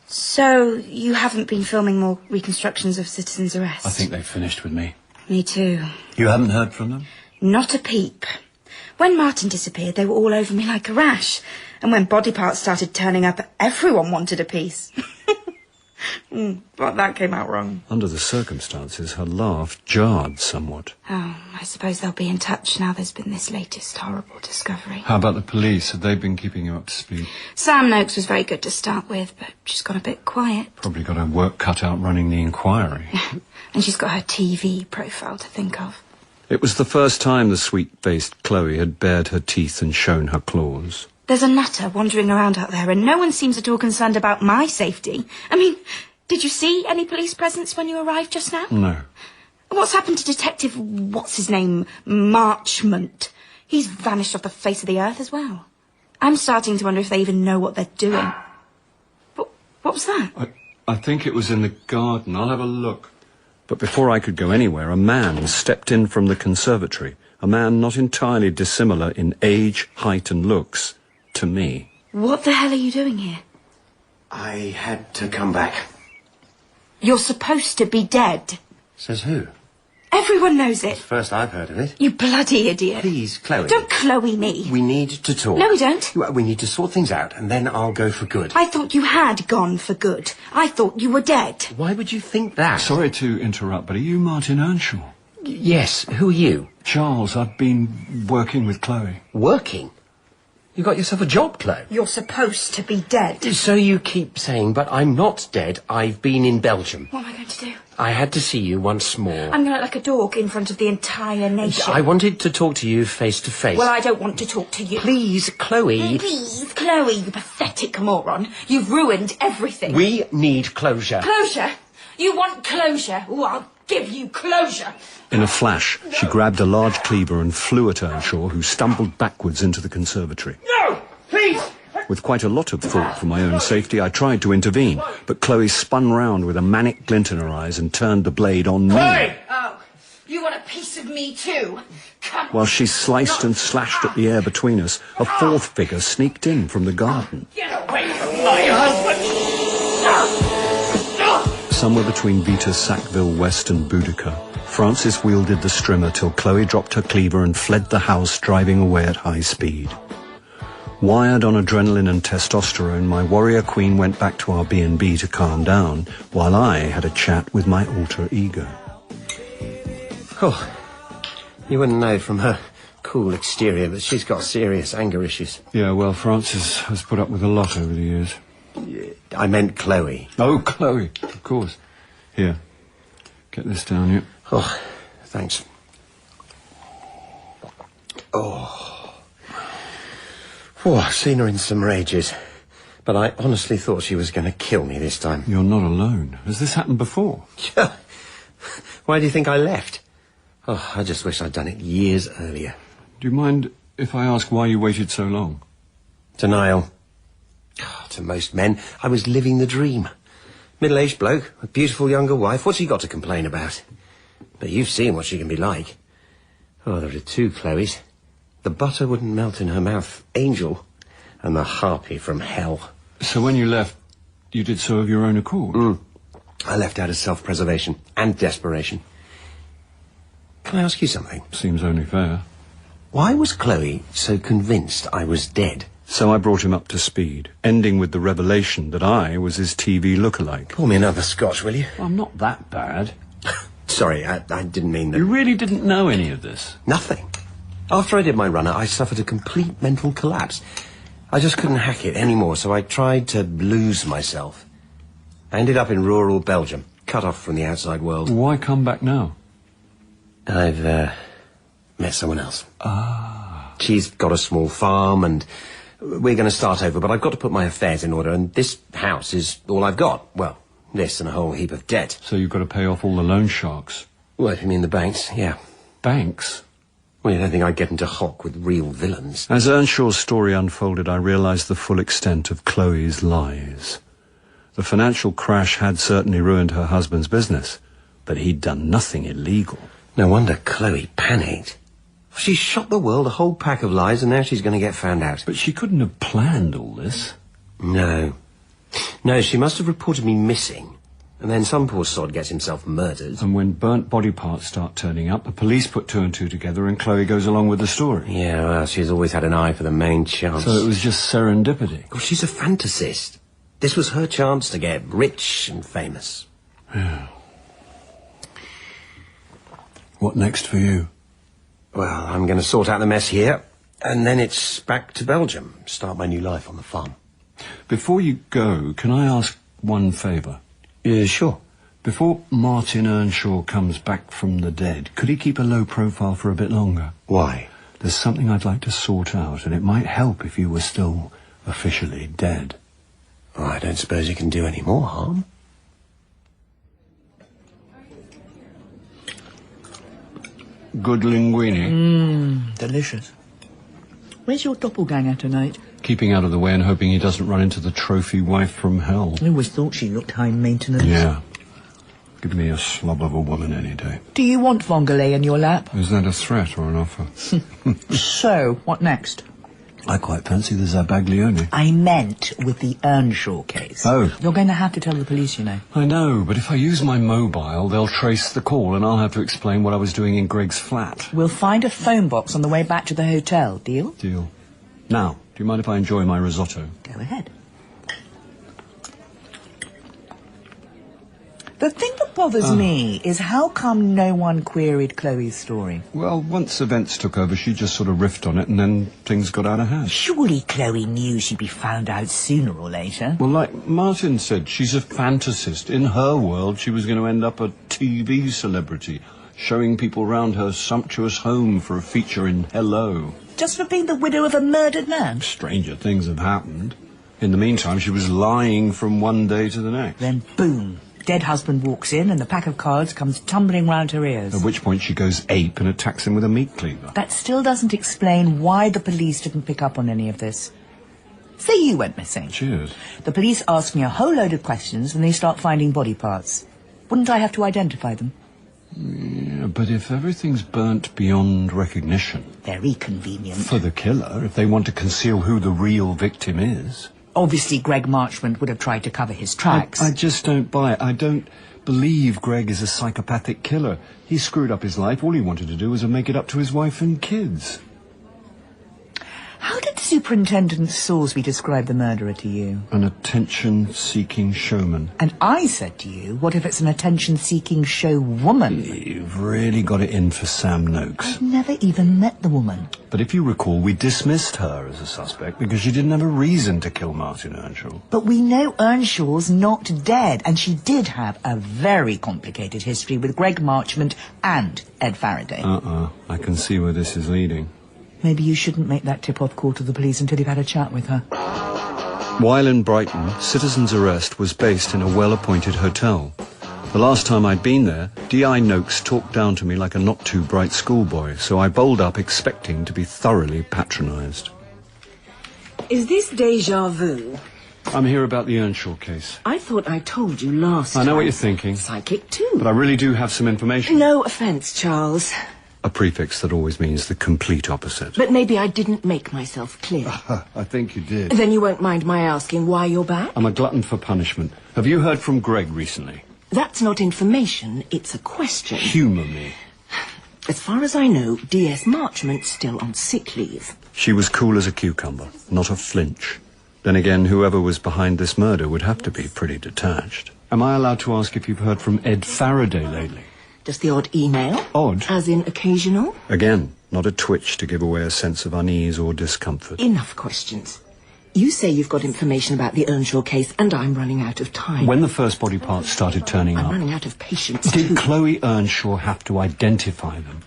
So, you haven't been filming more reconstructions of Citizen's Arrest? I think they've finished with me. Me too. You haven't heard from them? Not a peep. When Martin disappeared, they were all over me like a rash. And when body parts started turning up, everyone wanted a piece. But that came out wrong. Under the circumstances, her laugh jarred somewhat. Oh, I suppose they'll be in touch now there's been this latest horrible discovery. How about the police? Have they been keeping you up to speed? Sam Noakes was very good to start with, but she's got a bit quiet. Probably got her work cut out running the inquiry. And she's got her TV profile to think of. It was the first time the sweet-faced Chloe had bared her teeth and shown her claws. There's a nutter wandering around out there, and no one seems at all concerned about my safety. I mean, did you see any police presence when you arrived just now? No. What's happened to Detective what's-his-name, Marchmont? He's vanished off the face of the earth as well. I'm starting to wonder if they even know what they're doing. What was that? I think it was in the garden. I'll have a look. But before I could go anywhere, a man stepped in from the conservatory. A man not entirely dissimilar in age, height and looks to me. What the hell are you doing here? I had to come back. You're supposed to be dead. Says who? Everyone knows it. First I've heard of it. You bloody idiot. Please, Chloe. Don't Chloe me. We need to talk. No, we don't. We need to sort things out, and then I'll go for good. I thought you had gone for good. I thought you were dead. Why would you think that? Sorry to interrupt, but are you Martin Earnshaw? Yes. Who are you? Charles. I've been working with Chloe. Working? You got yourself a job, Chloe. You're supposed to be dead. So you keep saying, but I'm not dead. I've been in Belgium. What am I going to do? I had to see you once more. I'm going to look like a dog in front of the entire nation. I wanted to talk to you face to face. Well, I don't want to talk to you. Please, Chloe. Please, Chloe, you pathetic moron. You've ruined everything. We need closure. Closure? You want closure? Oh, I'll give you closure. In a flash, she grabbed a large cleaver and flew at Earnshaw, who stumbled backwards into the conservatory. No! Please! With quite a lot of thought for my own safety, I tried to intervene, but Chloe spun round with a manic glint in her eyes and turned the blade on me. Chloe! Oh, you want a piece of me too? Come While she sliced and slashed at the air between us, a fourth figure sneaked in from the garden. Get away from my husband! Somewhere between Vita, Sackville West and Boudica, Frances wielded the strimmer till Chloe dropped her cleaver and fled the house, driving away at high speed. Wired on adrenaline and testosterone, my warrior queen went back to our B&B to calm down, while I had a chat with my alter ego. Oh, you wouldn't know from her cool exterior, but she's got serious anger issues. Yeah, well, Frances has put up with a lot over the years. I meant Chloe. Oh, Chloe, of course. Here, get this down, yeah. Oh, Thanks. Oh, I've seen her in some rages. But I honestly thought she was going to kill me this time. You're not alone. Has this happened before? Why do you think I left? Oh, I just wish I'd done it years earlier. Do you mind if I ask why you waited so long? Denial. To most men, I was living the dream. Middle-aged bloke, a beautiful younger wife. What's he got to complain about? But you've seen what she can be like. Oh, there are two Chloes. The butter wouldn't melt in her mouth. Angel. And the harpy from hell. So when you left, you did so of your own accord? I left out of self-preservation and desperation. Can I ask you something? Seems only fair. Why was Chloe so convinced I was dead? So I brought him up to speed, ending with the revelation that I was his TV lookalike. Pour me another scotch, will you? I'm not that bad. Sorry, I didn't mean that. You really didn't know any of this? Nothing. After I did my runner, I suffered a complete mental collapse. I just couldn't hack it anymore, so I tried to lose myself. I ended up in rural Belgium, cut off from the outside world. Why come back now? I've met someone else. She's got a small farm, and we're going to start over, but I've got to put my affairs in order, and this house is all I've got. Well, this and a whole heap of debt. So you've got to pay off all the loan sharks? Well, if you mean the banks, yeah. Banks? Well, you don't think I'd get into hock with real villains? As Earnshaw's story unfolded, I realised the full extent of Chloe's lies. The financial crash had certainly ruined her husband's business, but he'd done nothing illegal. No wonder Chloe panicked. She shot the world a whole pack of lies, and now she's going to get found out. But she couldn't have planned all this. No, she must have reported me missing. And then some poor sod gets himself murdered. And when burnt body parts start turning up, the police put two and two together and Chloe goes along with the story. Yeah, well, she's always had an eye for the main chance. So it was just serendipity. Well, she's a fantasist. This was her chance to get rich and famous. Yeah. What next for you? Well, I'm going to sort out the mess here, and then it's back to Belgium. Start my new life on the farm. Before you go, can I ask one favour? Yeah, sure. Before Martin Earnshaw comes back from the dead, could he keep a low profile for a bit longer? Why? There's something I'd like to sort out, and it might help if you were still officially dead. Oh, I don't suppose you can do any more harm. Good linguine. Delicious. Where's your doppelganger tonight? Keeping out of the way and hoping he doesn't run into the trophy wife from hell. I always thought she looked high maintenance. Yeah. Give me a slob of a woman any day. Do you want Vongole in your lap? Is that a threat or an offer? So, what next? I quite fancy the Zabaglione. I meant with the Earnshaw case. Oh. You're going to have to tell the police, you know. I know, but if I use my mobile, they'll trace the call and I'll have to explain what I was doing in Greg's flat. We'll find a phone box on the way back to the hotel. Deal? Deal. Now, do you mind if I enjoy my risotto? Go ahead. The thing that bothers me is how come no one queried Chloe's story? Well, once events took over, she just sort of riffed on it and then things got out of hand. Surely Chloe knew she'd be found out sooner or later. Well, like Martin said, she's a fantasist. In her world, she was going to end up a TV celebrity, showing people around her sumptuous home for a feature in Hello. Just for being the widow of a murdered man? Stranger things have happened. In the meantime, she was lying from one day to the next. Then boom. Dead husband walks in and the pack of cards comes tumbling round her ears. At which point she goes ape and attacks him with a meat cleaver. That still doesn't explain why the police didn't pick up on any of this. Say you went missing. Cheers. The police ask me a whole load of questions and they start finding body parts. Wouldn't I have to identify them? Yeah, but if everything's burnt beyond recognition... Very convenient. For the killer, if they want to conceal who the real victim is... Obviously, Greg Marchmont would have tried to cover his tracks. I just don't buy it. I don't believe Greg is a psychopathic killer. He screwed up his life. All he wanted to do was make it up to his wife and kids. How did Superintendent Salisbury describe the murderer to you? An attention-seeking showman. And I said to you, what if it's an attention-seeking show woman? You've really got it in for Sam Noakes. I've never even met the woman. But if you recall, we dismissed her as a suspect because she didn't have a reason to kill Martin Earnshaw. But we know Earnshaw's not dead, and she did have a very complicated history with Greg Marchmont and Ed Faraday. I can see where this is leading. Maybe you shouldn't make that tip-off call to the police until you've had a chat with her. While in Brighton, Citizen's Arrest was based in a well-appointed hotel. The last time I'd been there, D.I. Noakes talked down to me like a not-too-bright schoolboy, so I bowled up expecting to be thoroughly patronised. Is this déjà vu? I'm here about the Earnshaw case. I thought I told you last time. I know what you're thinking. Psychic too. But I really do have some information. No offence, Charles. A prefix that always means the complete opposite. But maybe I didn't make myself clear. I think you did. Then you won't mind my asking why you're back? I'm a glutton for punishment. Have you heard from Greg recently? That's not information, it's a question. Humour me. As far as I know, D.S. Marchmont's still on sick leave. She was cool as a cucumber, not a flinch. Then again, whoever was behind this murder would have to be pretty detached. Am I allowed to ask if you've heard from Ed Faraday lately? Just the odd email? Odd? As in occasional? Again, not a twitch to give away a sense of unease or discomfort. Enough questions. You say you've got information about the Earnshaw case, and I'm running out of time. When the first body parts started turning I'm up... running out of patience, Did too. Chloe Earnshaw have to identify them?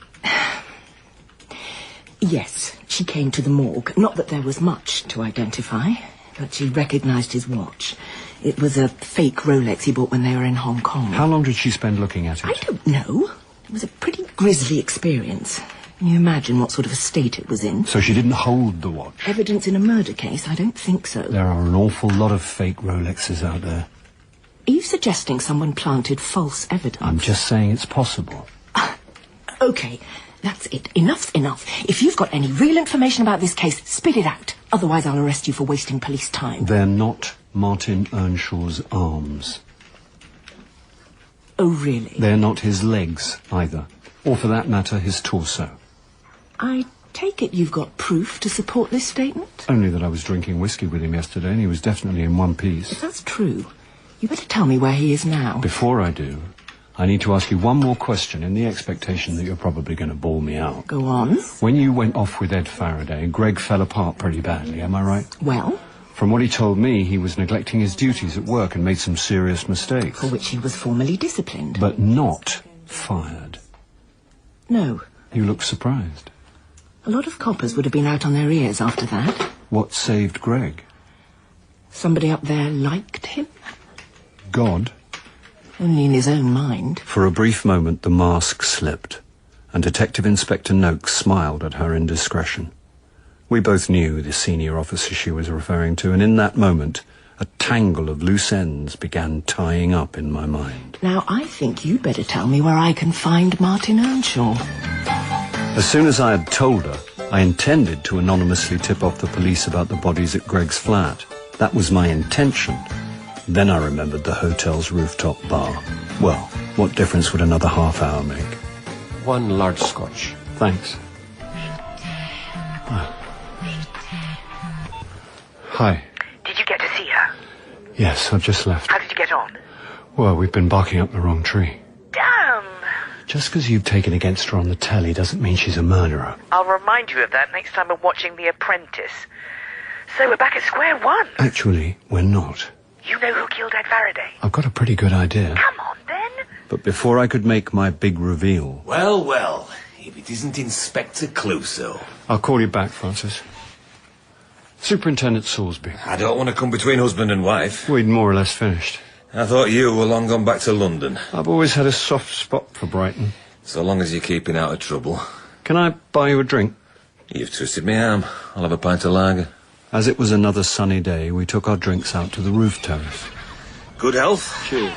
Yes, she came to the morgue. Not that there was much to identify, but she recognised his watch. It was a fake Rolex he bought when they were in Hong Kong. How long did she spend looking at it? I don't know. It was a pretty grisly experience. Can you imagine what sort of a state it was in? So she didn't hold the watch? Evidence in a murder case? I don't think so. There are an awful lot of fake Rolexes out there. Are you suggesting someone planted false evidence? I'm just saying it's possible. OK, that's it. Enough's enough. If you've got any real information about this case, spit it out. Otherwise I'll arrest you for wasting police time. They're not Martin Earnshaw's arms. Oh, really? They're not his legs, either. Or, for that matter, his torso. I take it you've got proof to support this statement? Only that I was drinking whiskey with him yesterday and he was definitely in one piece. If that's true, you better tell me where he is now. Before I do, I need to ask you one more question in the expectation that you're probably going to bawl me out. Go on. When you went off with Ed Faraday, Greg fell apart pretty badly, am I right? Well? From what he told me, he was neglecting his duties at work and made some serious mistakes. For which he was formally disciplined. But not fired. No. You look surprised. A lot of coppers would have been out on their ears after that. What saved Greg? Somebody up there liked him? God? Only in his own mind. For a brief moment, the mask slipped, and Detective Inspector Noakes smiled at her indiscretion. We both knew the senior officer she was referring to, and in that moment, a tangle of loose ends began tying up in my mind. Now, I think you'd better tell me where I can find Martin Earnshaw. As soon as I had told her, I intended to anonymously tip off the police about the bodies at Greg's flat. That was my intention. Then I remembered the hotel's rooftop bar. Well, what difference would another half hour make? One large scotch. Thanks. Hi. Did you get to see her? Yes, I've just left. How did you get on? Well, we've been barking up the wrong tree. Damn! Just because you've taken against her on the telly doesn't mean she's a murderer. I'll remind you of that next time we're watching The Apprentice. So we're back at square one. Actually, we're not. You know who killed Ed Faraday? I've got a pretty good idea. Come on, then. But before I could make my big reveal... Well, well, if it isn't Inspector Clouseau. I'll call you back, Francis. Superintendent Salisbury. I don't want to come between husband and wife. We'd more or less finished. I thought you were long gone back to London. I've always had a soft spot for Brighton. So long as you're keeping out of trouble. Can I buy you a drink? You've twisted me arm. I'll have a pint of lager. As it was another sunny day, we took our drinks out to the roof terrace. Good health. Cheers.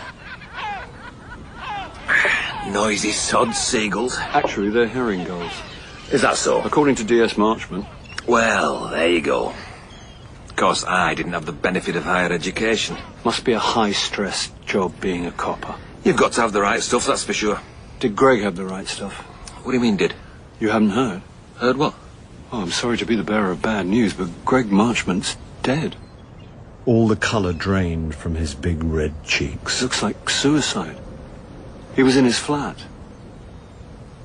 Noisy sods, seagulls. Actually, they're herring gulls. Is that so? According to D.S. Marchmont. Well, there you go. Of course, I didn't have the benefit of higher education. Must be a high-stress job being a copper. You've got to have the right stuff, that's for sure. Did Greg have the right stuff? What do you mean, did? You haven't heard? Heard what? Oh, I'm sorry to be the bearer of bad news, but Greg Marchmont's dead. All the colour drained from his big red cheeks. Looks like suicide. He was in his flat,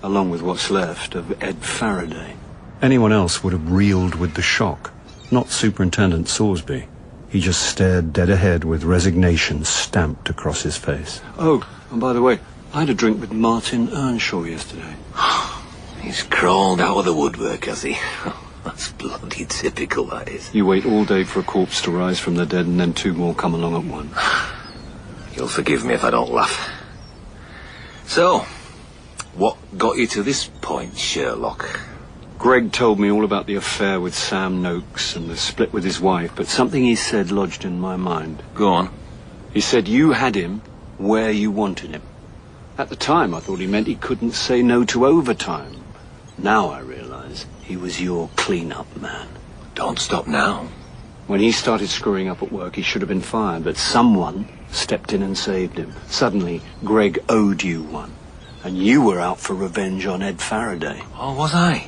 along with what's left of Ed Faraday. Anyone else would have reeled with the shock, not Superintendent Sorsby. He just stared dead ahead with resignation stamped across his face. Oh, and by the way, I had a drink with Martin Earnshaw yesterday. He's crawled out of the woodwork, has he? That's bloody typical, that is. You wait all day for a corpse to rise from the dead and then two more come along at once. You'll forgive me if I don't laugh. So, what got you to this point, Sherlock? Greg told me all about the affair with Sam Noakes and the split with his wife, but something he said lodged in my mind. Go on. He said you had him where you wanted him. At the time, I thought he meant he couldn't say no to overtime. Now I realise he was your clean-up man. Don't stop now. When he started screwing up at work, he should have been fired, but someone stepped in and saved him. Suddenly, Greg owed you one, and you were out for revenge on Ed Faraday. Oh, was I?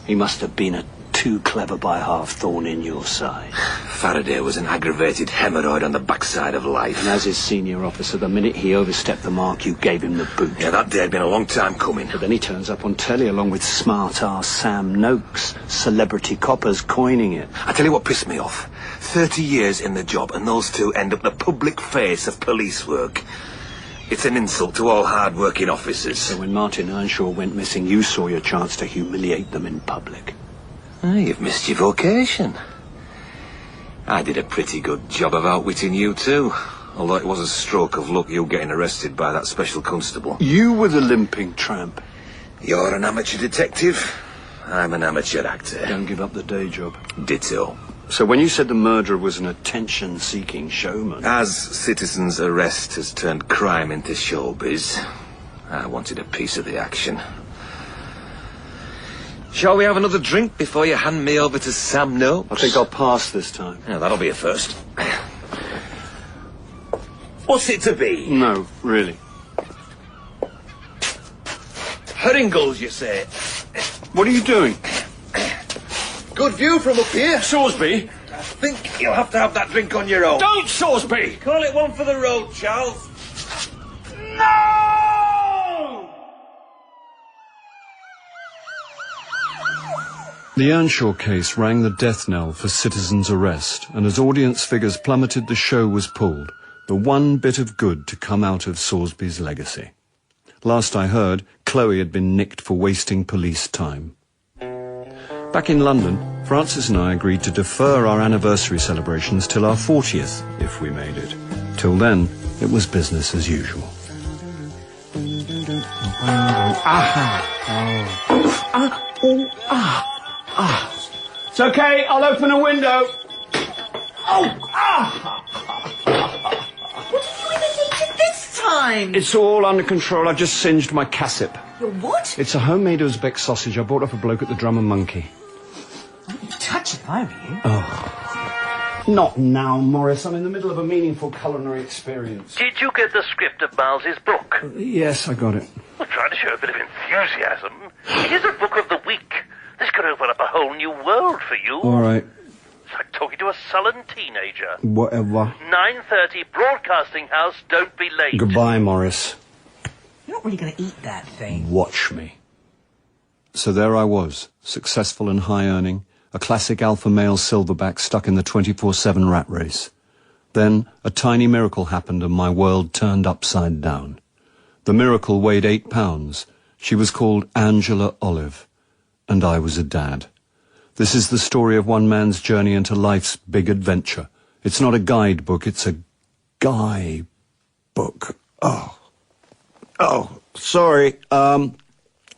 He must have been a too clever by half thorn in your side. Faraday was an aggravated hemorrhoid on the backside of life. And as his senior officer, the minute he overstepped the mark, you gave him the boot. Yeah, that day had been a long time coming. But then he turns up on telly along with smart-ass Sam Noakes, celebrity coppers coining it. I tell you what pissed me off. 30 years in the job, and those two end up the public face of police work. It's an insult to all hard-working officers. So when Martin Earnshaw went missing, you saw your chance to humiliate them in public. Oh, you've missed your vocation. I did a pretty good job of outwitting you too, although it was a stroke of luck you getting arrested by that special constable. You were the limping tramp. You're an amateur detective. I'm an amateur actor. Don't give up the day job. Ditto. So when you said the murderer was an attention-seeking showman... As Citizen's Arrest has turned crime into showbiz, I wanted a piece of the action. Shall we have another drink before you hand me over to Sam Noakes? I think I'll pass this time. Yeah, that'll be a first. What's it to be? No, really. Herringles, you say? What are you doing? Good view from up here. Sorsby? I think you'll have to have that drink on your own. Don't, Sorsby! Call it one for the road, Charles. No! The Earnshaw case rang the death knell for Citizen's Arrest, and as audience figures plummeted, the show was pulled, the one bit of good to come out of Sorsby's legacy. Last I heard, Chloe had been nicked for wasting police time. Back in London, Francis and I agreed to defer our anniversary celebrations till our 40th, if we made it. Till then, it was business as usual. It's okay, I'll open a window. What have you eliminated this time? It's all under control. I've just singed my cassip. Your what? It's a homemade Uzbek sausage I bought off a bloke at the Drum and Monkey. I wouldn't touch it if I were you. Oh. Not now, Morris. I'm in the middle of a meaningful culinary experience. Did you get the script of Miles's book? Yes, I got it. Well, trying to show a bit of enthusiasm. It is a book of the week. This could open up a whole new world for you. All right. It's like talking to a sullen teenager. Whatever. 9:30, Broadcasting House, don't be late. Goodbye, Morris. You're not really going to eat that thing. Watch me. So there I was, successful and high-earning, a classic alpha male silverback stuck in the 24/7 rat race. Then a tiny miracle happened and my world turned upside down. The miracle weighed 8 pounds. She was called Angela Olive, and I was a dad. This is the story of one man's journey into life's big adventure. It's not a guidebook, it's a guy book. Oh, sorry.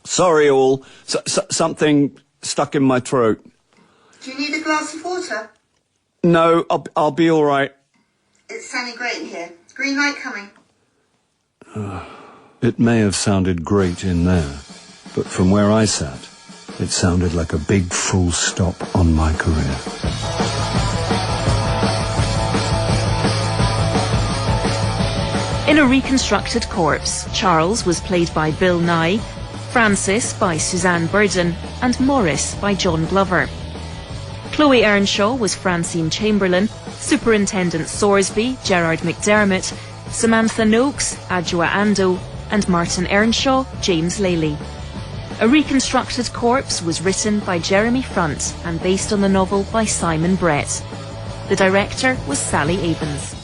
Sorry all. Something stuck in my throat. Do you need a glass of water? No, I'll be all right. It's sunny great in here. Green light coming. It may have sounded great in there, but from where I sat, it sounded like a big full stop on my career. In A Reconstructed Corpse, Charles was played by Bill Nye, Francis by Suzanne Burden, and Morris by John Glover. Chloe Earnshaw was Francine Chamberlain, Superintendent Sorsby, Gerard McDermott, Samantha Noakes, Adjoa Ando, and Martin Earnshaw, James Lely. A Reconstructed Corpse was written by Jeremy Front and based on the novel by Simon Brett. The director was Sally Abens.